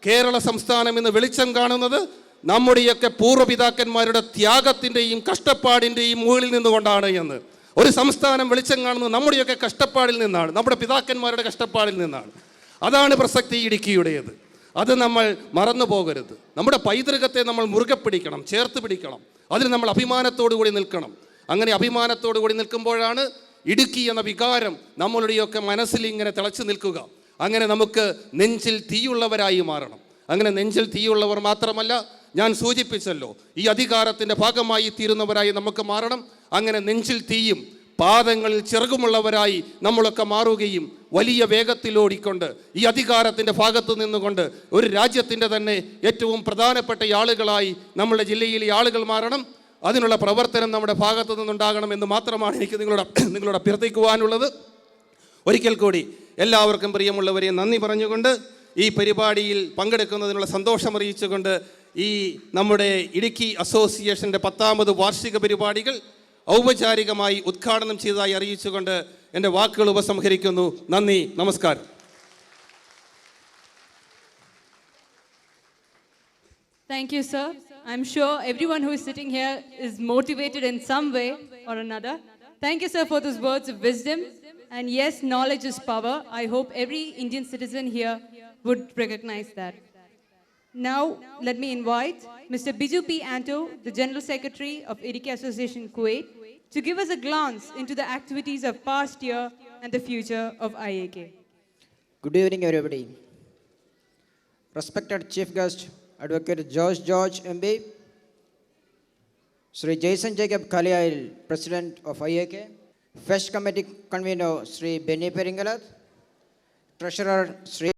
കേരള സംസ്ഥാനം ഇന്ന് വെളിച്ചം കാണുന്നത് നമ്മുടെയൊക്കെ പൂർവ്വപിതാക്കന്മാരുടെ ത്യാഗത്തിൻ്റെയും കഷ്ടപ്പാടിൻ്റെയും മുകളിൽ നിന്നുകൊണ്ടാണ് എന്ന്. ഒരു സംസ്ഥാനം വെളിച്ചം കാണുന്നത് നമ്മുടെയൊക്കെ കഷ്ടപ്പാടിൽ നിന്നാണ്, നമ്മുടെ പിതാക്കന്മാരുടെ കഷ്ടപ്പാടിൽ നിന്നാണ്. അതാണ് പ്രസക്തി ഇടുക്കിയുടേത്. അത് നമ്മൾ മറന്നു പോകരുത്. നമ്മുടെ പൈതൃകത്തെ നമ്മൾ മുറുകെ പിടിക്കണം, ചേർത്ത് പിടിക്കണം. അതിന് നമ്മൾ അഭിമാനത്തോടു കൂടി നിൽക്കണം. അങ്ങനെ അഭിമാനത്തോടു കൂടി നിൽക്കുമ്പോഴാണ് ഇടുക്കി എന്ന വികാരം നമ്മളുടെയൊക്കെ മനസ്സിൽ ഇങ്ങനെ തിളച്ചു നിൽക്കുക. അങ്ങനെ നമുക്ക് നെഞ്ചിൽ തീയുള്ളവരായി മാറണം. അങ്ങനെ നെഞ്ചിൽ തീയുള്ളവർ മാത്രമല്ല, ഞാൻ സൂചിപ്പിച്ചല്ലോ, ഈ അധികാരത്തിൻ്റെ ഭാഗമായി തീരുന്നവരായി നമുക്ക് മാറണം. അങ്ങനെ നെഞ്ചിൽ തീയും പാദങ്ങളിൽ ചിറകുമുള്ളവരായി നമ്മളൊക്കെ മാറുകയും വലിയ വേഗത്തിലോടിക്കൊണ്ട് ഈ അധികാരത്തിൻ്റെ ഭാഗത്ത് നിന്നുകൊണ്ട് ഒരു രാജ്യത്തിൻ്റെ തന്നെ ഏറ്റവും പ്രധാനപ്പെട്ട ആളുകളായി നമ്മുടെ ജില്ലയിലെ ആളുകൾ മാറണം. അതിനുള്ള പ്രവർത്തനം നമ്മുടെ ഭാഗത്തു നിന്നുണ്ടാകണമെന്ന് മാത്രമാണ് എനിക്ക് നിങ്ങളോട് അഭ്യർത്ഥിക്കുവാനുള്ളത്. ഒരിക്കൽ കൂടി എല്ലാവർക്കും പ്രിയമുള്ളവരെ നന്ദി പറഞ്ഞുകൊണ്ട് ഈ പരിപാടിയിൽ പങ്കെടുക്കുന്നതിനുള്ള സന്തോഷം അറിയിച്ചുകൊണ്ട് ഈ നമ്മുടെ ഇടുക്കി അസോസിയേഷൻ്റെ 10ാമത് വാർഷിക പരിപാടികൾ ഔപചാരികമായി ഉദ്ഘാടനം ചെയ്തതായി അറിയിച്ചുകൊണ്ട് എൻ്റെ വാക്കുകൾ ഉപസംഹരിക്കുന്നു. നന്ദി, നമസ്കാരം. Thank you, sir. I'm sure everyone who is sitting here is motivated in some way or another. Thank you, sir, for those words of wisdom. And yes, knowledge is power. I hope every Indian citizen here would recognize that. Now, let me invite Mr. Biju P. Anto, the General Secretary of Idiki Association Kuwait, to give us a glance into the activities of past year and the future of IAK. Good evening, everybody. Respected Chief Guest, Advocate George MB, Sri Jason Jacob Kaliail, President of IAK, Fest Committee Convener Sri Benny Peringalat, Treasurer Sri